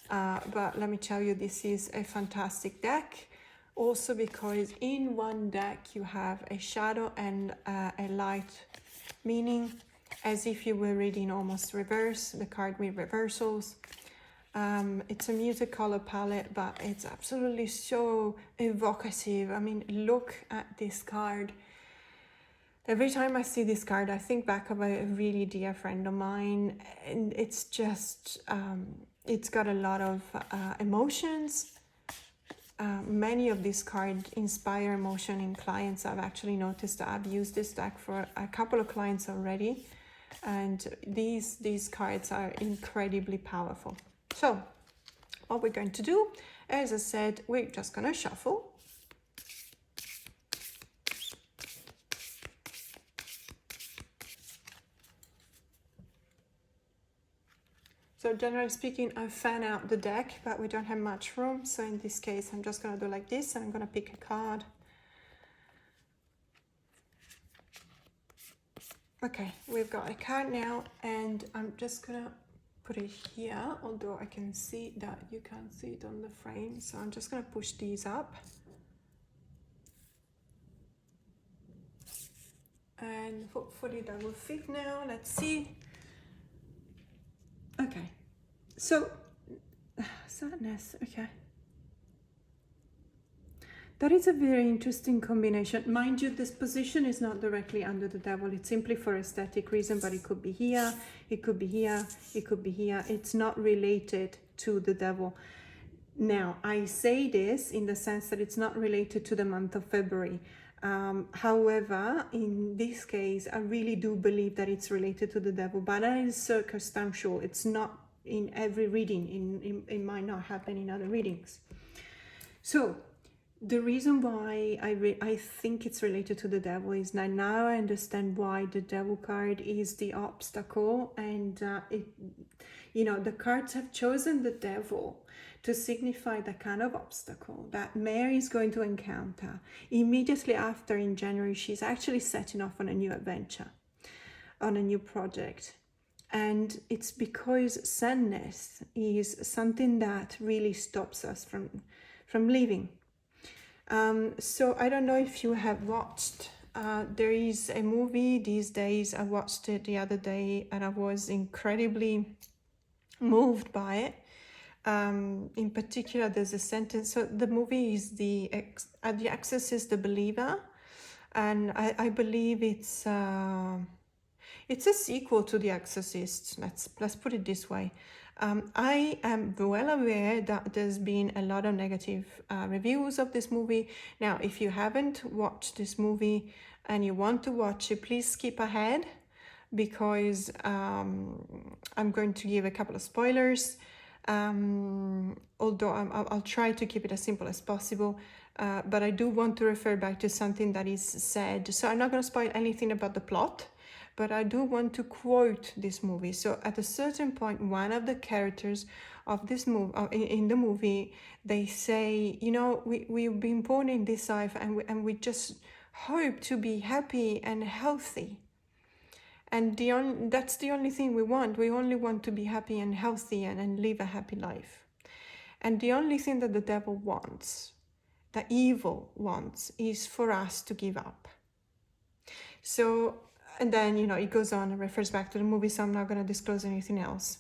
But let me tell you, this is a fantastic deck. Also because in one deck you have a shadow and a light, meaning as if you were reading almost reverse, the card with reversals. It's a muted color palette, but it's absolutely so evocative. I mean, look at this card. Every time I see this card, I think back of a really dear friend of mine, and it's just, it's got a lot of emotions. Many of these cards inspire emotion in clients. I've actually noticed that I've used this deck for a couple of clients already, and these cards are incredibly powerful. So what we're going to do, as I said, we're just gonna shuffle. So generally speaking, I fan out the deck, but we don't have much room. So in this case, I'm just gonna do like this, and I'm gonna pick a card. Okay, we've got a card now, and I'm just gonna put it here, although I can see that you can't see it on the frame. So I'm just gonna push these up. And hopefully that will fit now. Let's see. Okay, so sadness, okay. That is a very interesting combination. Mind you, this position is not directly under the devil. It's simply for aesthetic reason, but it could be here, it could be here, it could be here. It's not related to the devil. Now, I say this in the sense that it's not related to the month of February. However, in this case, I really do believe that it's related to the devil, but that is circumstantial. It's not in every reading. It might not happen in other readings. So the reason why I think it's related to the devil is that now I understand why the devil card is the obstacle, and the cards have chosen the devil to signify the kind of obstacle that Mary is going to encounter. Immediately after, in January, she's actually setting off on a new adventure, on a new project. And it's because sadness is something that really stops us from living. So I don't know if you have watched, there is a movie these days. I watched it the other day and I was incredibly moved by it. In particular, there's a sentence. So the movie is The Exorcist, The Believer, and I believe it's a sequel to The Exorcist. Let's put it this way. I am well aware that there's been a lot of negative reviews of this movie. Now, if you haven't watched this movie and you want to watch it, please skip ahead, because I'm going to give a couple of spoilers. Although I'll try to keep it as simple as possible, but I do want to refer back to something that is said. So I'm not going to spoil anything about the plot, but I do want to quote this movie. So at a certain point, one of the characters of this movie, in the movie, they say, we've been born in this life, and we just hope to be happy and healthy. And that's the only thing we want. We only want to be happy and healthy and live a happy life. And the only thing that the devil wants, the evil wants, is for us to give up. So, and then, it goes on and refers back to the movie, so I'm not going to disclose anything else.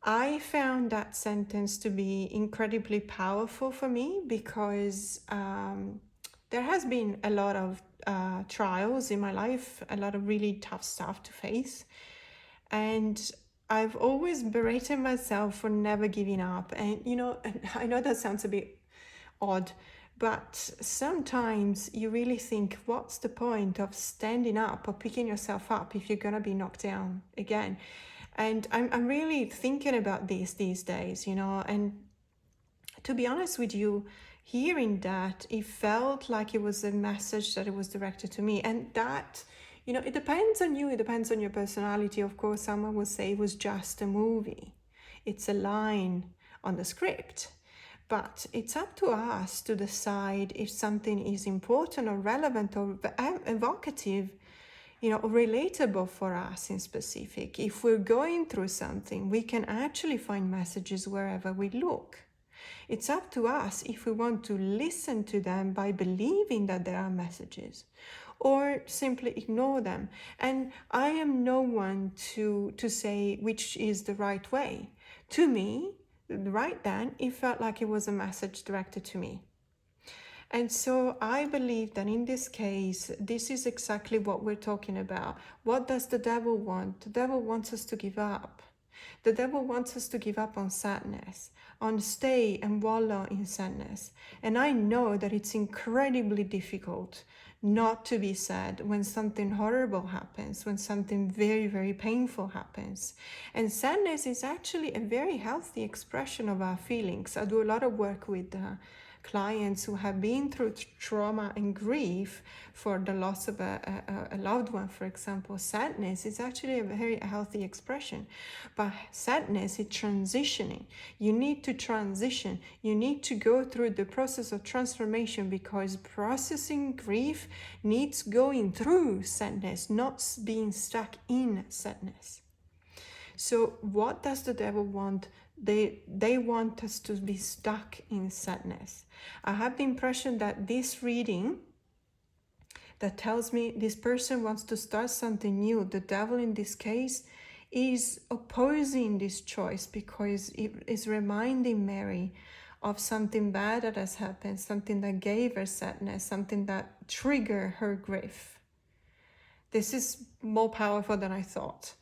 I found that sentence to be incredibly powerful for me, because there has been a lot of trials in my life, a lot of really tough stuff to face, and I've always berated myself for never giving up. And I know that sounds a bit odd, but sometimes you really think, what's the point of standing up or picking yourself up if you're gonna be knocked down again? And I'm really thinking about this these days, and to be honest with you, hearing that, it felt like it was a message that it was directed to me. And that, it depends on you, it depends on your personality. Of course, someone will say it was just a movie, it's a line on the script, but it's up to us to decide if something is important or relevant or evocative, or relatable for us in specific. If we're going through something, we can actually find messages wherever we look. It's up to us if we want to listen to them by believing that there are messages, or simply ignore them. And I am no one to say which is the right way. To me, right then, it felt like it was a message directed to me. And so I believe that in this case, this is exactly what we're talking about. What does the devil want? The devil wants us to give up. The devil wants us to give up on sadness, on stay and wallow in sadness. And I know that it's incredibly difficult not to be sad when something horrible happens, when something very, very painful happens. And sadness is actually a very healthy expression of our feelings. I do a lot of work with clients who have been through trauma and grief for the loss of a loved one, for example. Sadness is actually a very healthy expression. But sadness is transitioning. You need to transition. You need to go through the process of transformation, because processing grief needs going through sadness, not being stuck in sadness. So what does the devil want? They want us to be stuck in sadness. I have the impression that this reading that tells me this person wants to start something new, the devil in this case is opposing this choice, because it is reminding Mary of something bad that has happened, something that gave her sadness, something that triggered her grief. This is more powerful than I thought.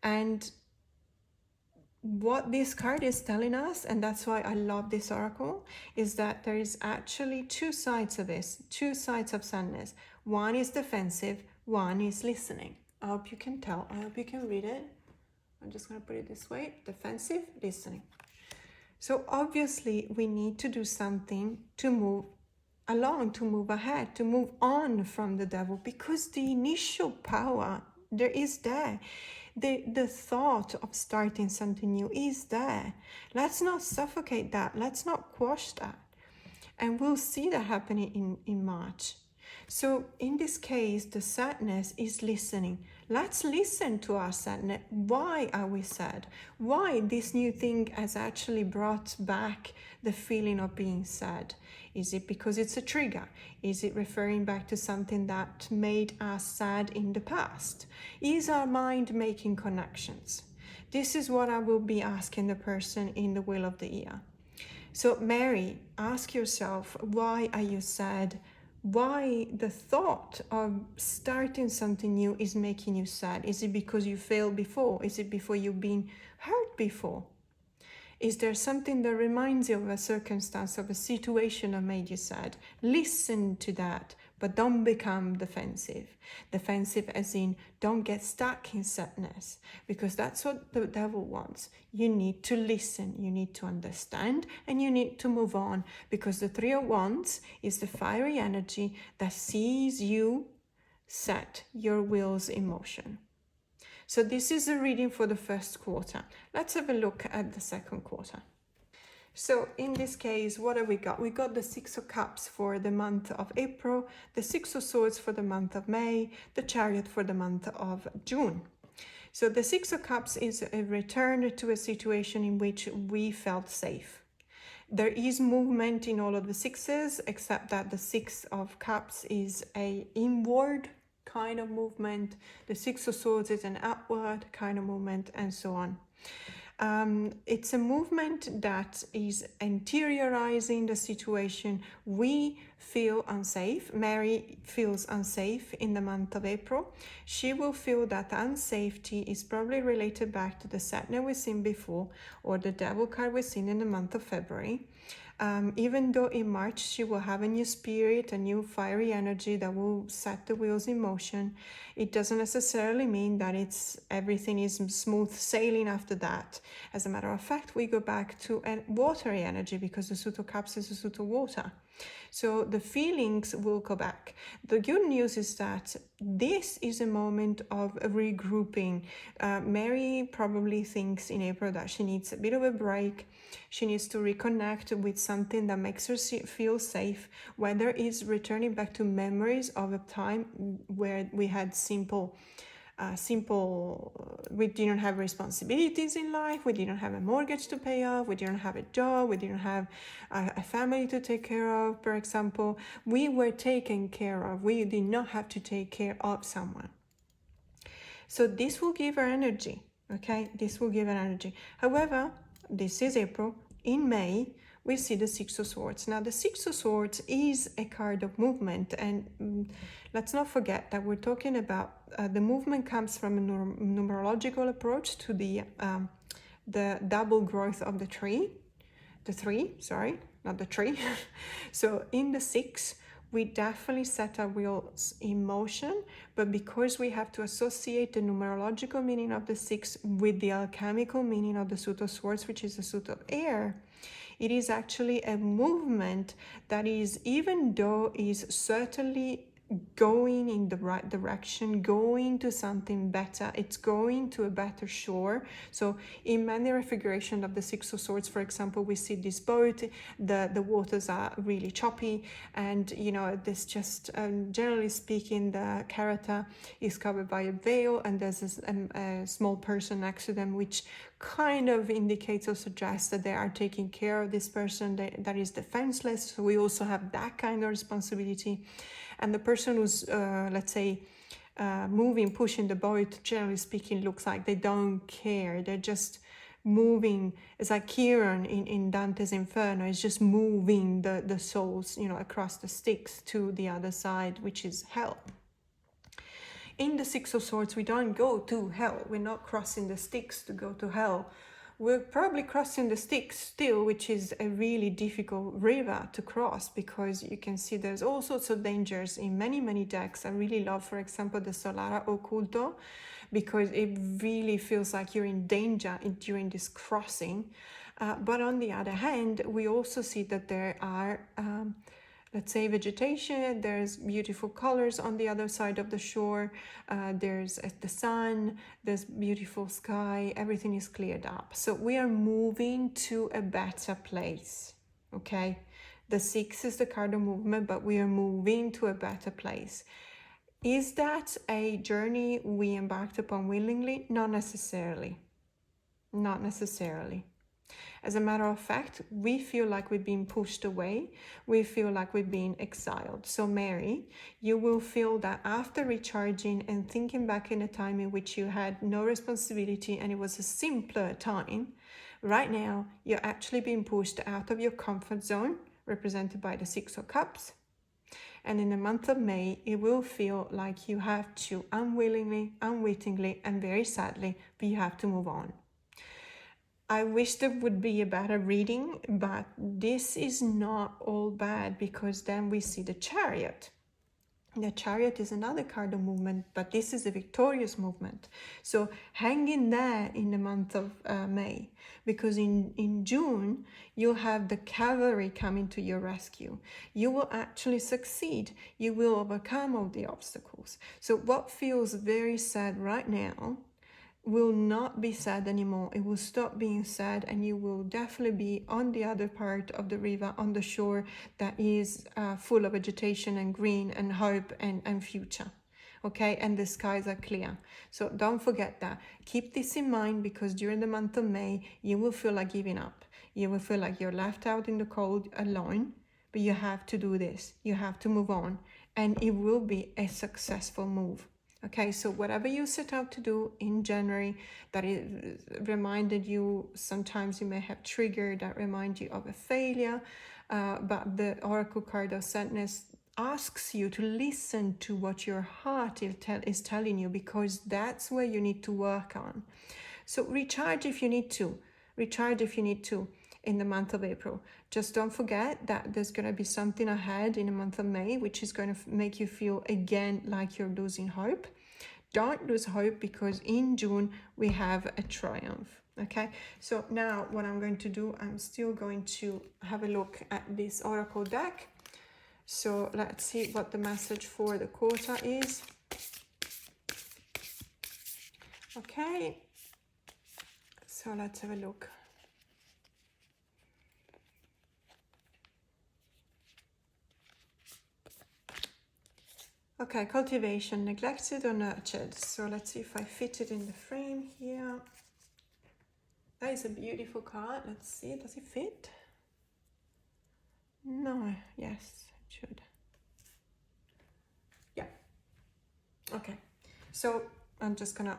And what this card is telling us, and that's why I love this oracle, is that there is actually two sides of this, two sides of sadness. One is defensive, one is listening. I hope you can tell, I hope you can read it. I'm just going to put it this way: defensive, listening. So obviously we need to do something to move along, to move ahead, to move on from the devil, because the initial power there is there. The thought of starting something new is there. Let's not suffocate that. Let's not quash that. And we'll see that happening in March. So in this case, the sadness is listening. Let's listen to our sadness. Why are we sad? Why this new thing has actually brought back the feeling of being sad? Is it because it's a trigger? Is it referring back to something that made us sad in the past? Is our mind making connections? This is what I will be asking the person in the Wheel of the Year. So Mary, ask yourself, why are you sad? Why the thought of starting something new is making you sad? Is it because you failed before? Is it because you've been hurt before? Is there something that reminds you of a circumstance, of a situation that made you sad? Listen to that, but don't become defensive. Defensive as in, don't get stuck in sadness, because that's what the devil wants. You need to listen, you need to understand, and you need to move on, because the Three of Wands is the fiery energy that sees you set your wheels in motion. So this is a reading for the first quarter. Let's have a look at the second quarter. So in this case, what have we got? We got the Six of Cups for the month of April, the Six of Swords for the month of May, the Chariot for the month of June. So the Six of Cups is a return to a situation in which we felt safe. There is movement in all of the sixes, except that the Six of Cups is an inward kind of movement, the Six of Swords is an outward kind of movement, and so on. It's a movement that is interiorizing the situation. We feel unsafe. Mary feels unsafe in the month of April. She will feel that unsafety is probably related back to the sadness we've seen before, or the devil card we've seen in the month of February. Even though in March she will have a new spirit, a new fiery energy that will set the wheels in motion, it doesn't necessarily mean that everything is smooth sailing after that. As a matter of fact, we go back to a watery energy, because the Suit of Cups is a suit of water. So the feelings will go back. The good news is that this is a moment of regrouping. Mary probably thinks in April that she needs a bit of a break. She needs to reconnect with something that makes her feel safe, whether it's returning back to memories of a time where we had we didn't have responsibilities in life, we didn't have a mortgage to pay off, we didn't have a job, we didn't have a family to take care of, for example. We were taken care of. We did not have to take care of someone. So this will give her energy, okay? This will give her energy. However, this is April. In May, we see the Six of Swords. Now, the Six of Swords is a card of movement, and let's not forget that we're talking about the movement comes from a numerological approach to the the double growth of the tree, the three, sorry, not the tree. So in the 6, we definitely set our wheels in motion, but because we have to associate the numerological meaning of the 6 with the alchemical meaning of the suit of swords, which is the suit of air, it is actually a movement that is, even though is certainly going in the right direction, going to something better, it's going to a better shore. So in many refiguration of the 6 of swords, for example, we see this boat, the waters are really choppy, and you know, this just generally speaking, the character is covered by a veil, and there's a small person next to them, which kind of indicates or suggests that they are taking care of this person that is defenseless. So we also have that kind of responsibility. And the person who's, let's say, moving, pushing the boat, generally speaking, looks like they don't care. They're just moving. It's like Chiron in Dante's Inferno is just moving the souls, you know, across the Styx to the other side, which is hell. In the 6 of Swords, we don't go to hell. We're not crossing the Styx to go to hell. We're probably crossing the Styx still, which is a really difficult river to cross, because you can see there's all sorts of dangers in many decks. I really love, for example, the Solara Occulto, because it really feels like you're in danger during this crossing. But on the other hand, we also see that there are let's say vegetation, there's beautiful colors on the other side of the shore, there's the sun, there's beautiful sky, everything is cleared up. So we are moving to a better place, okay? The 6 is the card of movement, but we are moving to a better place. Is that a journey we embarked upon willingly? Not necessarily. Not necessarily. As a matter of fact, we feel like we've been pushed away. We feel like we've been exiled. So Mary, you will feel that after recharging and thinking back in a time in which you had no responsibility and it was a simpler time, right now you're actually being pushed out of your comfort zone, represented by the 6 of Cups. And in the month of May, it will feel like you have to unwillingly, unwittingly, and very sadly, but you have to move on. I wish there would be a better reading, but this is not all bad, because then we see the Chariot. The Chariot is another card of movement, but this is a victorious movement. So hang in there in the month of May, because in June, you'll have the cavalry coming to your rescue. You will actually succeed. You will overcome all the obstacles. So what feels very sad right now will not be sad anymore. It will stop being sad, and you will definitely be on the other part of the river, on the shore that is full of vegetation and green and hope and future. Okay, and the skies are clear. So don't forget that. Keep this in mind, because during the month of May, you will feel like giving up. You will feel like you're left out in the cold alone, but you have to do this. You have to move on, and it will be a successful move. Okay, so whatever you set out to do in January that it reminded you, sometimes you may have triggered that remind you of a failure, but the Oracle card of Sadness asks you to listen to what your heart is telling you, because that's where you need to work on. So recharge if you need to. Recharge if you need to in the month of April. Just don't forget that there's going to be something ahead in the month of May, which is going to make you feel again like you're losing hope. Don't lose hope, because in June we have a triumph. Okay, so now what I'm going to do, I'm still going to have a look at this Oracle deck. So let's see what the message for the quarter is. Okay, so let's have a look. Okay, cultivation, neglected or nurtured. So let's see if I fit it in the frame here. That is a beautiful card. Let's see, does it fit? No, yes, it should. Yeah. Okay, so I'm just gonna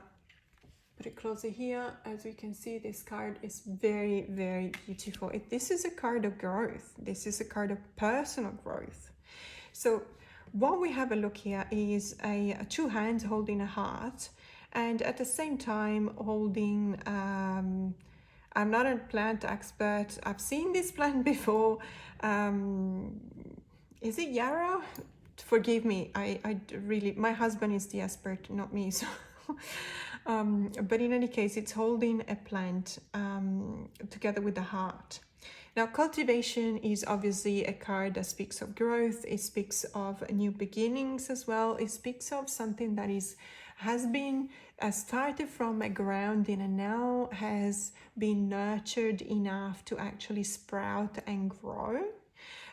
put it closer here. As we can see, this card is very, very beautiful. This is a card of growth. This is a card of personal growth. So what we have a look here is two hands holding a heart, and at the same time holding I'm not a plant expert. I've seen this plant before. Is it yarrow? Forgive me. I really, my husband is the expert, not me. So, but in any case, it's holding a plant together with the heart. Now, cultivation is obviously a card that speaks of growth. It speaks of new beginnings as well. It speaks of something that has been started from a grounding and now has been nurtured enough to actually sprout and grow.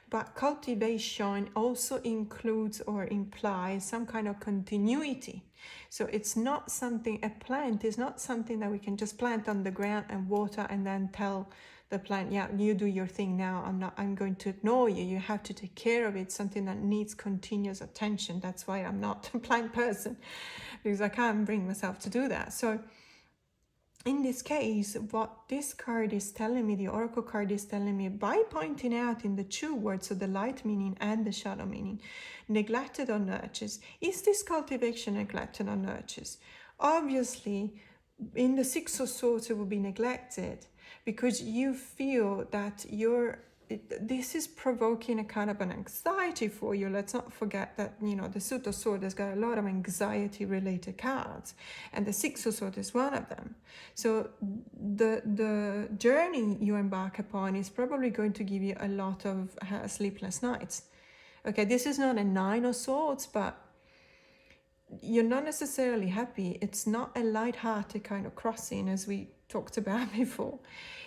But cultivation also includes or implies some kind of continuity. So it's not something, a plant is not something that we can just plant on the ground and water and then tell the plant, yeah, you do your thing now, I'm going to ignore you. You have to take care of it. It's something that needs continuous attention. That's why I'm not a plant person, because I can't bring myself to do that. So in this case, what this card is telling me, the oracle card is telling me, by pointing out in the two words, so the light meaning and the shadow meaning, neglected or nurtures. Is this cultivation neglected or nurtures? Obviously, in the Six of Swords, it will be neglected because you feel that this is provoking a kind of an anxiety for you. Let's not forget that, you know, the Suit of Swords has got a lot of anxiety related cards, and the Six of Swords is one of them. So the journey you embark upon is probably going to give you a lot of sleepless nights. Okay, this is not a Nine of Swords, but you're not necessarily happy. It's not a light-hearted kind of crossing, as we talked about before.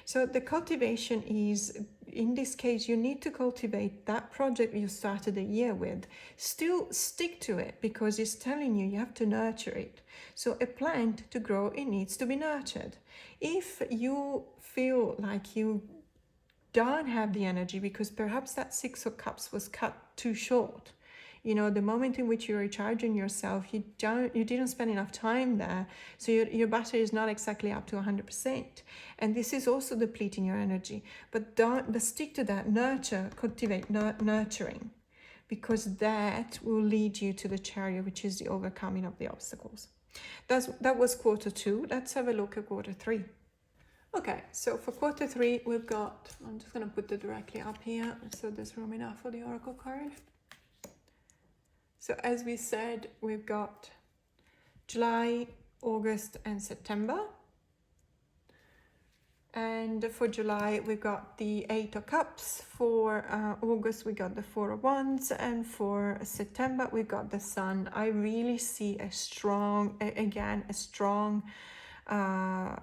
So the cultivation is, in this case, you need to cultivate that project you started a year with. Still stick to it, because it's telling you have to nurture it. So a plant, to grow, it needs to be nurtured. If you feel like you don't have the energy because perhaps that Six of Cups was cut too short, you know, the moment in which you're recharging yourself, you didn't spend enough time there, so your battery is not exactly up to 100%, and this is also depleting your energy. But stick to that, nurture, cultivate, nurturing, because that will lead you to the Chariot, which is the overcoming of the obstacles. That was quarter 2. Let's have a look at quarter 3. Okay, so for quarter 3, we've got, I'm just going to put it directly up here so there's room enough for the oracle card. So as we said, we've got July, August and September. And for July, we've got the 8 of Cups. For August, we got the 4 of Wands. And for September, we got the Sun. I really see a strong,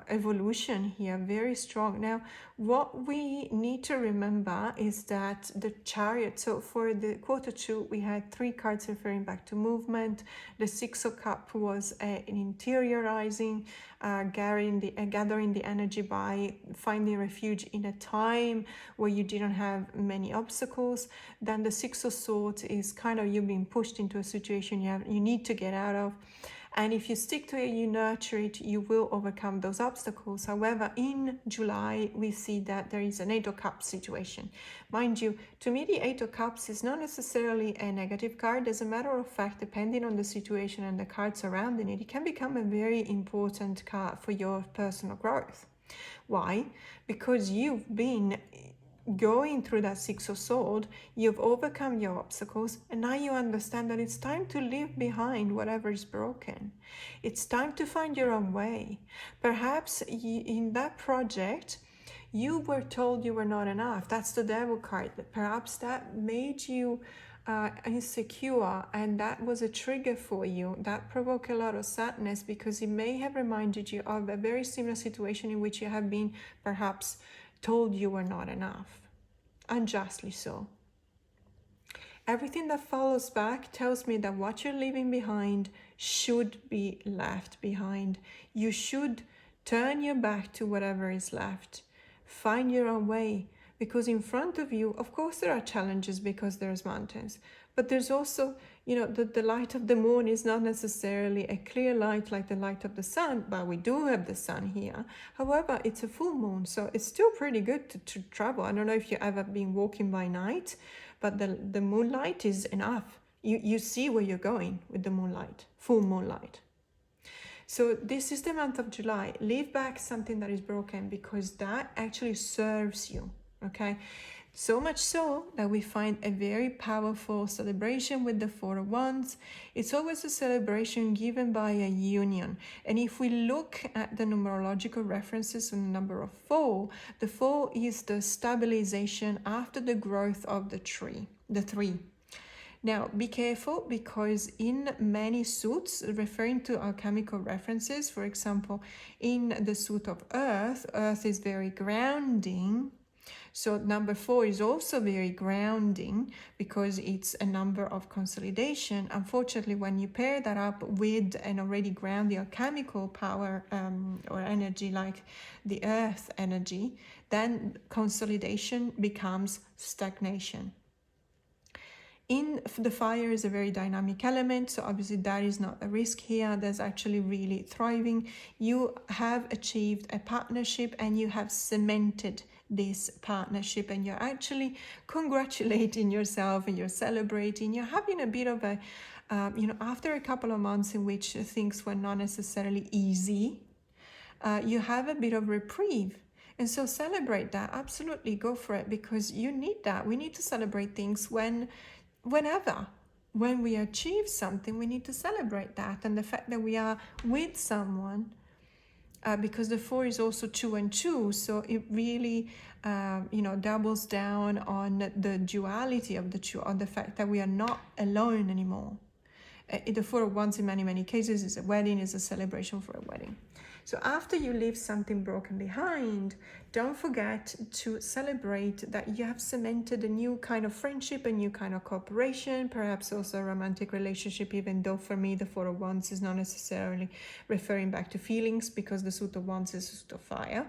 evolution here, very strong. Now, what we need to remember is that the Chariot, so for the quarter 2, we had 3 cards referring back to movement. The 6 of Cups was an interiorizing, gathering the energy by finding refuge in a time where you didn't have many obstacles. Then the 6 of Swords is kind of you being pushed into a situation you need to get out of. And if you stick to it, you nurture it, you will overcome those obstacles. However, in July, we see that there is an 8 of Cups situation. Mind you, to me, the 8 of Cups is not necessarily a negative card. As a matter of fact, depending on the situation and the cards surrounding it, it can become a very important card for your personal growth. Why? Because you've been going through that 6 of Swords, you've overcome your obstacles, and now you understand that it's time to leave behind whatever is broken. It's time to find your own way. Perhaps in that project, you were told you were not enough. That's the Devil card. Perhaps that made you insecure, and that was a trigger for you. That provoked a lot of sadness because it may have reminded you of a very similar situation in which you have been perhaps told you were not enough, unjustly so. Everything that follows back tells me that what you're leaving behind should be left behind. You should turn your back to whatever is left. Find your own way, because in front of you, of course, there are challenges because there's mountains, but there's also, you know, the light of the moon is not necessarily a clear light like the light of the sun, but we do have the sun here. However, it's a full moon, so it's still pretty good to travel. I don't know if you've ever been walking by night, but the moonlight is enough. You see where you're going with the moonlight, full moonlight. So this is the month of July. Leave back something that is broken, because that actually serves you, okay? So much so that we find a very powerful celebration with the Four of Wands. It's always a celebration given by a union. And if we look at the numerological references on the number of 4, the 4 is the stabilization after the growth of the tree, the 3. Now, be careful, because in many suits, referring to alchemical references, for example, in the suit of Earth, Earth is very grounding. So number 4 is also very grounding, because it's a number of consolidation. Unfortunately, when you pair that up with an already grounded alchemical power or energy like the Earth energy, then consolidation becomes stagnation. In the fire is a very dynamic element, so obviously that is not a risk here. There's actually really thriving. You have achieved a partnership and you have cemented this partnership, and you're actually congratulating yourself and you're celebrating. You're having a bit of a, after a couple of months in which things were not necessarily easy, you have a bit of reprieve. And so celebrate that. Absolutely, go for it, because you need that. We need to celebrate things whenever. When we achieve something, we need to celebrate that. And the fact that we are with someone, because the 4 is also 2 and 2, so it really, doubles down on the duality of the 2, on the fact that we are not alone anymore. The 4 of Wands in many, many cases is a wedding, is a celebration for a wedding. So after you leave something broken behind, don't forget to celebrate that you have cemented a new kind of friendship, a new kind of cooperation, perhaps also a romantic relationship, even though for me the 4 of Wands is not necessarily referring back to feelings, because the suit of Wands is a suit of fire,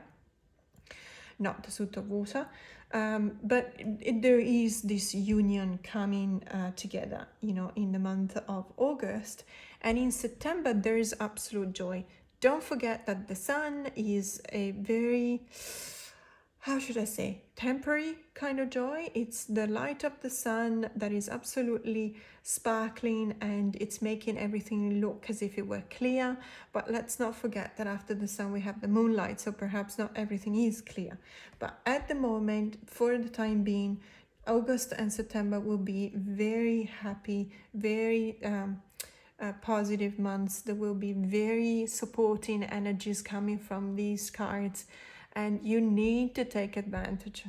not the suit of water. But there is this union coming together, in the month of August. And in September, there is absolute joy. Don't forget that the sun is a very, how should I say, temporary kind of joy. It's the light of the sun that is absolutely sparkling, and it's making everything look as if it were clear. But let's not forget that after the sun we have the moonlight, so perhaps not everything is clear. But at the moment, for the time being, August and September will be very happy, very positive months. There will be very supporting energies coming from these cards, and you need to take advantage.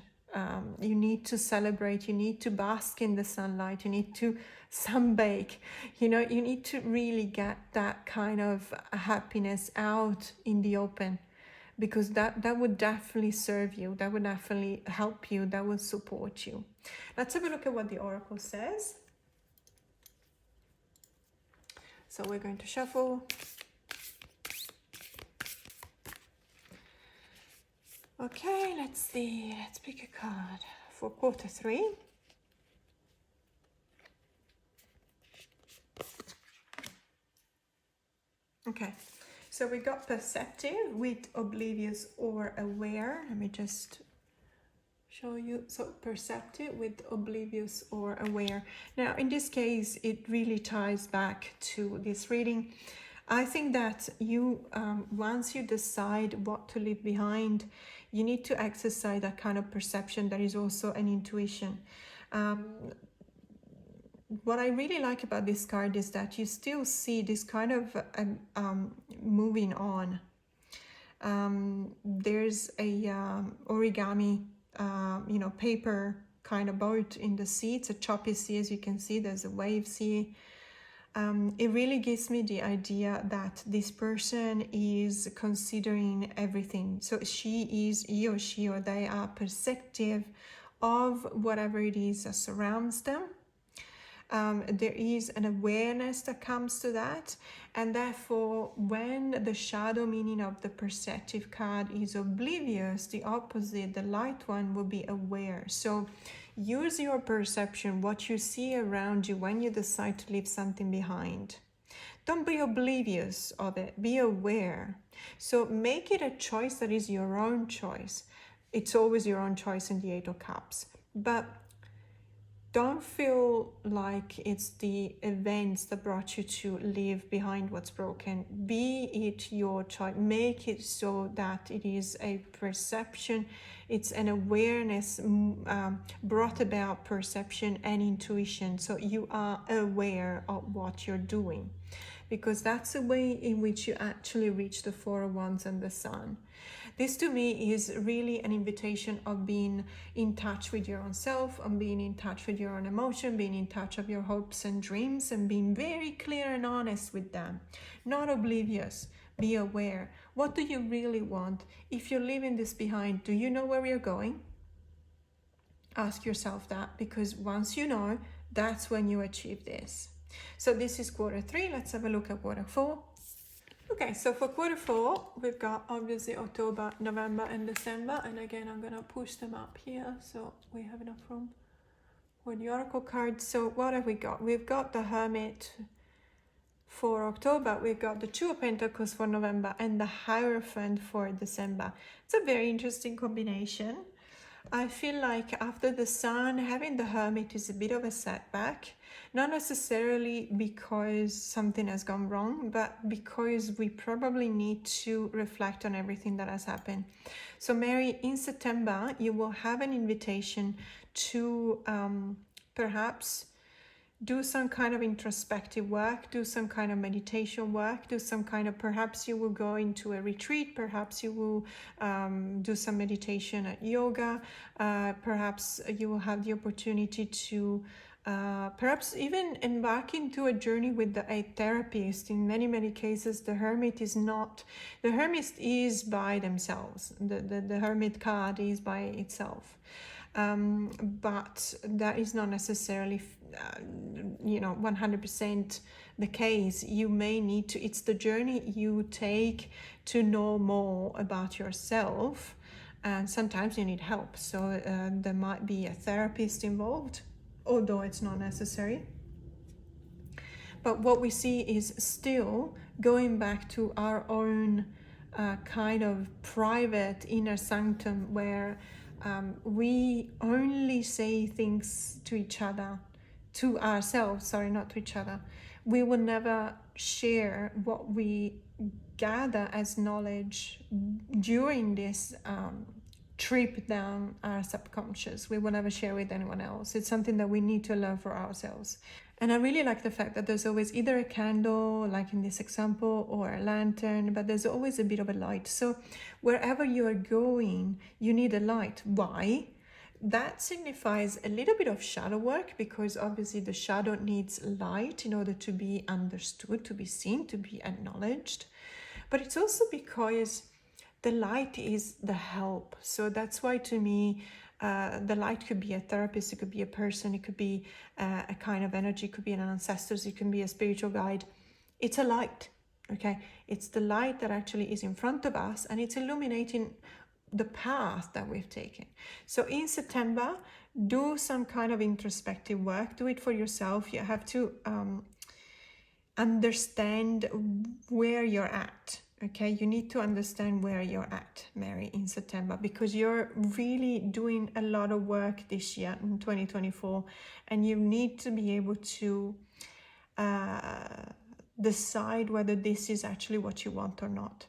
You need to celebrate, you need to bask in the sunlight, you need to sunbake, you need to really get that kind of happiness out in the open, because that would definitely serve you, that would definitely help you, that will support you. Let's have a look at what the oracle says. So we're going to shuffle. Okay, let's see. Let's pick a card for quarter 3. Okay, so we got perceptive with oblivious or aware. Let me just show you. So perceptive with oblivious or aware. Now in this case it really ties back to this reading. I think that you once you decide what to leave behind, you need to exercise that kind of perception that is also an intuition. What I really like about this card is that you still see this kind of moving on. There's a origami paper kind of boat in the sea. It's a choppy sea, as you can see. There's a wave sea. It really gives me the idea that this person is considering everything. So he or she or they are perceptive of whatever it is that surrounds them. There is an awareness that comes to that, and therefore when the shadow meaning of the perceptive card is oblivious, the opposite, the light one, will be aware. So use your perception, what you see around you when you decide to leave something behind. Don't be oblivious of it, be aware. So make it a choice that is your own choice. It's always your own choice in the 8 of Cups, but don't feel like it's the events that brought you to leave behind what's broken. Be it your choice. Make it so that it is a perception, it's an awareness brought about perception and intuition. So you are aware of what you're doing, because that's the way in which you actually reach the Four of Wands and the Sun. This to me is really an invitation of being in touch with your own self, on being in touch with your own emotion, being in touch of your hopes and dreams, and being very clear and honest with them. Not oblivious. Be aware. What do you really want? If you're leaving this behind, do you know where you're going? Ask yourself that, because once you know, that's when you achieve this. So this is quarter 3. Let's have a look at quarter 4. Okay, so for quarter 4, we've got obviously October, November, and December. And again, I'm going to push them up here so we have enough room for the oracle cards. So what have we got? We've got the Hermit for October. We've got the Two of Pentacles for November and the Hierophant for December. It's a very interesting combination. I feel like after the Sun, having the Hermit is a bit of a setback. Not necessarily because something has gone wrong, but because we probably need to reflect on everything that has happened. So Mary, in September, you will have an invitation to perhaps do some kind of introspective work, do some kind of meditation work, do some kind of, perhaps you will go into a retreat, perhaps you will do some meditation at yoga, perhaps you will have the opportunity to perhaps even embark into a journey with a therapist. In many cases, the Hermit is not, the Hermit is by themselves. The Hermit card is by itself. But that is not necessarily, 100% the case. You may need to, it's the journey you take to know more about yourself. And sometimes you need help. So there might be a therapist involved, although it's not necessary. But what we see is still going back to our own kind of private inner sanctum, where we only say things to each other, to ourselves, sorry, not to each other. We will never share what we gather as knowledge during this trip down our subconscious. We will never share with anyone else. It's something that we need to learn for ourselves. And I really like the fact that there's always either a candle, like in this example, or a lantern, but there's always a bit of a light. So wherever you are going, you need a light. Why? That signifies a little bit of shadow work, because obviously the shadow needs light in order to be understood, to be seen, to be acknowledged. But it's also because the light is the help. So that's why, to me, the light could be a therapist, it could be a person, it could be a kind of energy, it could be an ancestors, it can be a spiritual guide. It's a light, okay? It's the light that actually is in front of us, and it's illuminating the path that we've taken. So in September, do some kind of introspective work. Do it for yourself. You have to understand where you're at. Okay, you need to understand where you're at, Mary, in September, because you're really doing a lot of work this year in 2024, and you need to be able to decide whether this is actually what you want or not.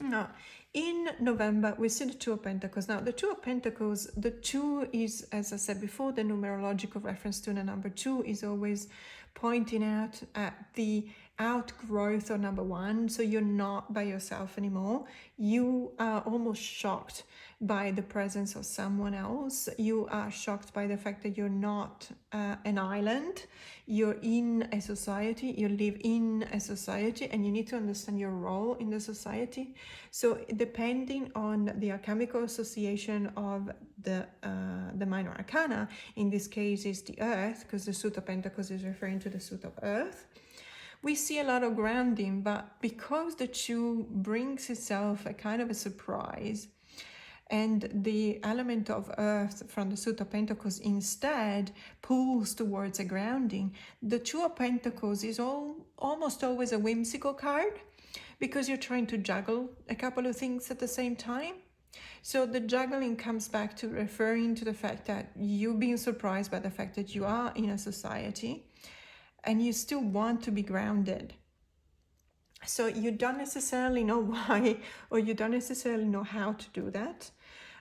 Now, in November, we see the Two of Pentacles. Now, the Two of Pentacles, the 2 is, as I said before, the numerological reference to the number 2 is always pointing out at the outgrowth of number 1. So you're not by yourself anymore. You are almost shocked by the presence of someone else. You are shocked by the fact that you're not an island. You're in a society, you live in a society, and you need to understand your role in the society. So depending on the alchemical association of the minor arcana, in this case is the earth, because the Suit of Pentacles is referring to the Suit of Earth, we see a lot of grounding. But because the 2 brings itself a kind of a surprise, and the element of earth from the Suit of Pentacles instead pulls towards a grounding, the Two of Pentacles is almost always a whimsical card, because you're trying to juggle a couple of things at the same time. So the juggling comes back to referring to the fact that you've been surprised by the fact that you are in a society and you still want to be grounded. So you don't necessarily know why, or you don't necessarily know how to do that,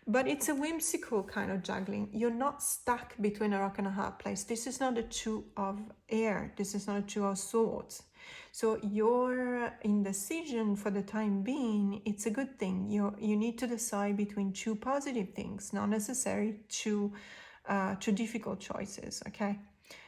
but it's a whimsical kind of juggling. You're not stuck between a rock and a hard place. This is not a two of air. This is not a two of swords. So your indecision for the time being, it's a good thing. You need to decide between two positive things, not necessarily two difficult choices, okay?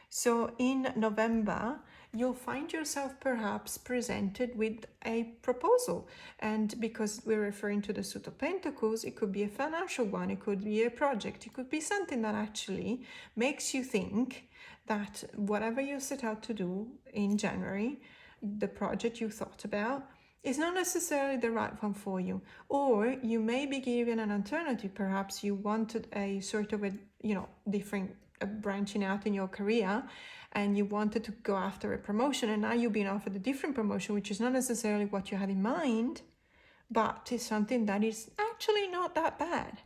So in November, you'll find yourself perhaps presented with a proposal. And because we're referring to the Suit of Pentacles, it could be a financial one, it could be a project, it could be something that actually makes you think that whatever you set out to do in January, the project you thought about, is not necessarily the right one for you. Or you may be given an alternative. Perhaps you wanted a sort of a, different branching out in your career, and you wanted to go after a promotion, and now you've been offered a different promotion, which is not necessarily what you had in mind, but is something that is actually not that bad.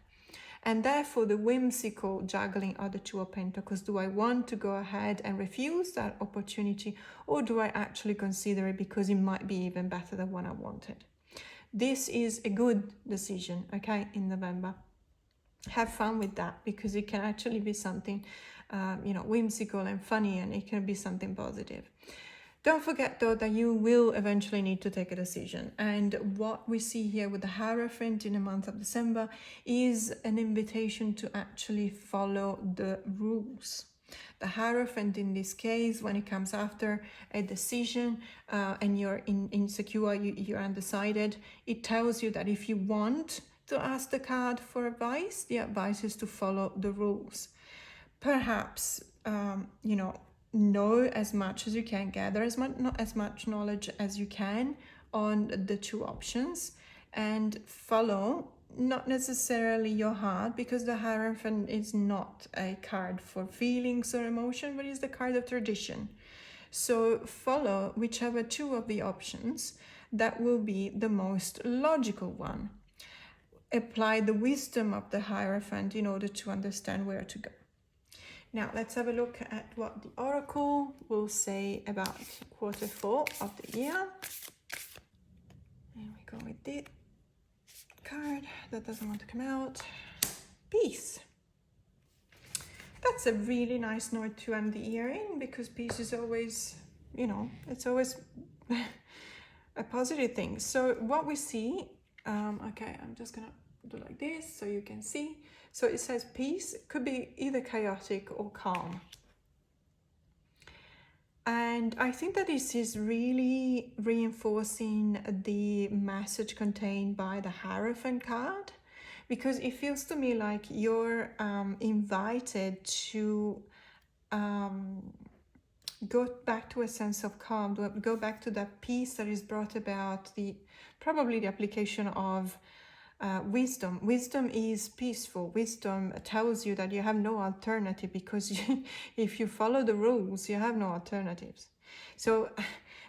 And therefore the whimsical juggling are the Two of Pentacles. Do I want to go ahead and refuse that opportunity, or do I actually consider it because it might be even better than what I wanted? This is a good decision, okay, in November. Have fun with that, because it can actually be something whimsical and funny, and it can be something positive. Don't forget though that you will eventually need to take a decision, and what we see here with the Hierophant in the month of December is an invitation to actually follow the rules. The Hierophant in this case, when it comes after a decision and you're insecure, you're undecided, it tells you that if you want to ask the card for advice, the advice is to follow the rules. Perhaps, know as much as you can, gather as much knowledge as you can on the two options, and follow not necessarily your heart, because the Hierophant is not a card for feelings or emotion, but is the card of tradition. So follow whichever two of the options that will be the most logical one. Apply the wisdom of the Hierophant in order to understand where to go. Now let's have a look at what the Oracle will say about quarter 4 of the year. And we go with this card that doesn't want to come out. Peace. That's a really nice note to end the year in, because peace is always, it's always a positive thing. So what we see, okay, I'm just gonna do like this so you can see. So it says peace. It could be either chaotic or calm. And I think that this is really reinforcing the message contained by the Hierophant card, because it feels to me like you're invited to go back to a sense of calm, go back to that peace that is brought about probably the application of wisdom. Wisdom is peaceful. Wisdom tells you that you have no alternative, because if you follow the rules, you have no alternatives. So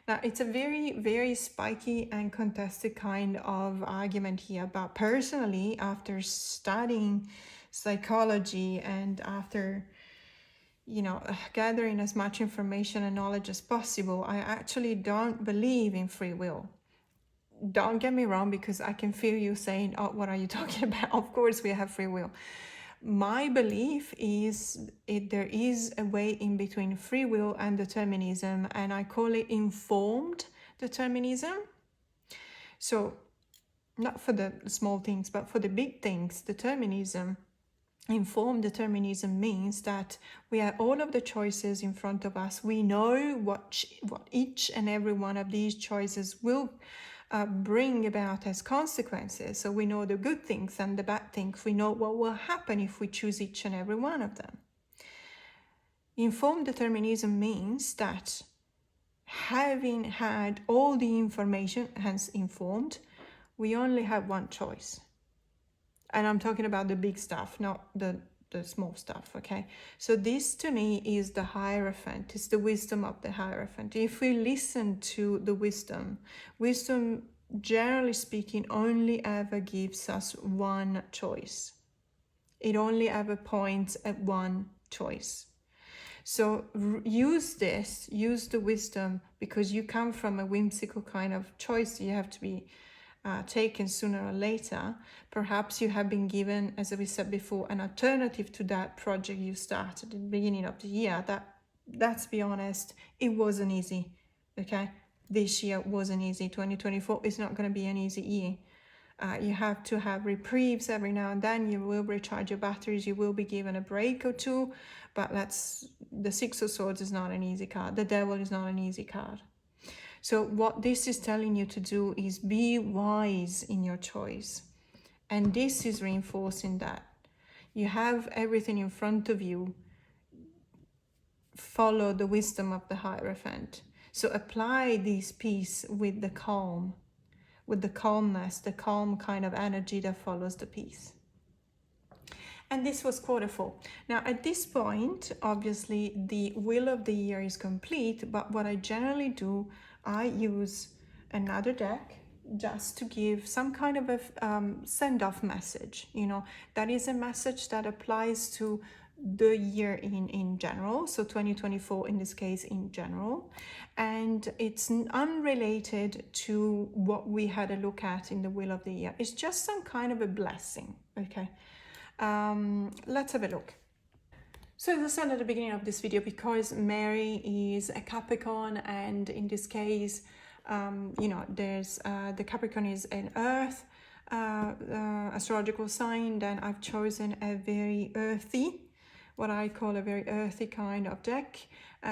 now it's a very, very spiky and contested kind of argument here. But personally, after studying psychology and after gathering as much information and knowledge as possible, I actually don't believe in free will. Don't get me wrong, because I can feel you saying, oh, what are you talking about? Of course we have free will. My belief is there is a way in between free will and determinism, and I call it informed determinism. So not for the small things, but for the big things, determinism. Informed determinism means that we have all of the choices in front of us. We know what each and every one of these choices will bring about as consequences. So we know the good things and the bad things. We know what will happen if we choose each and every one of them. Informed determinism means that having had all the information, hence informed, we only have one choice. And I'm talking about the big stuff, not the small stuff, okay? So this to me is the Hierophant. It's the wisdom of the Hierophant. If we listen to the wisdom generally speaking, only ever gives us one choice. It only ever points at one choice. So use this, use the wisdom, because you come from a whimsical kind of choice you have to be taken sooner or later. Perhaps you have been given, as we said before, an alternative to that project you started at the beginning of the year. Let's be honest, it wasn't easy, okay? This year wasn't easy. 2024 is not going to be an easy year. You have to have reprieves every now and then. You will recharge your batteries. You will be given a break or two. But the Six of Swords is not an easy card. The Devil is not an easy card. So what this is telling you to do is be wise in your choice. And this is reinforcing that. You have everything in front of you. Follow the wisdom of the Hierophant. So apply this peace with the calm. With the calmness, the calm kind of energy that follows the peace. And this was quarter 4. Now at this point, obviously the wheel of the year is complete, but what I generally do, I use another deck just to give some kind of a send-off message. You know, that is a message that applies to the year in general, so 2024 in this case in general, and it's unrelated to what we had a look at in the wheel of the year. It's just some kind of a blessing. Okay, let's have a look. So as I said at the beginning of this video, because Mary is a Capricorn, and in this case you know, there's the Capricorn is an earth astrological sign, then I've chosen a very earthy, what I call a very earthy kind of deck.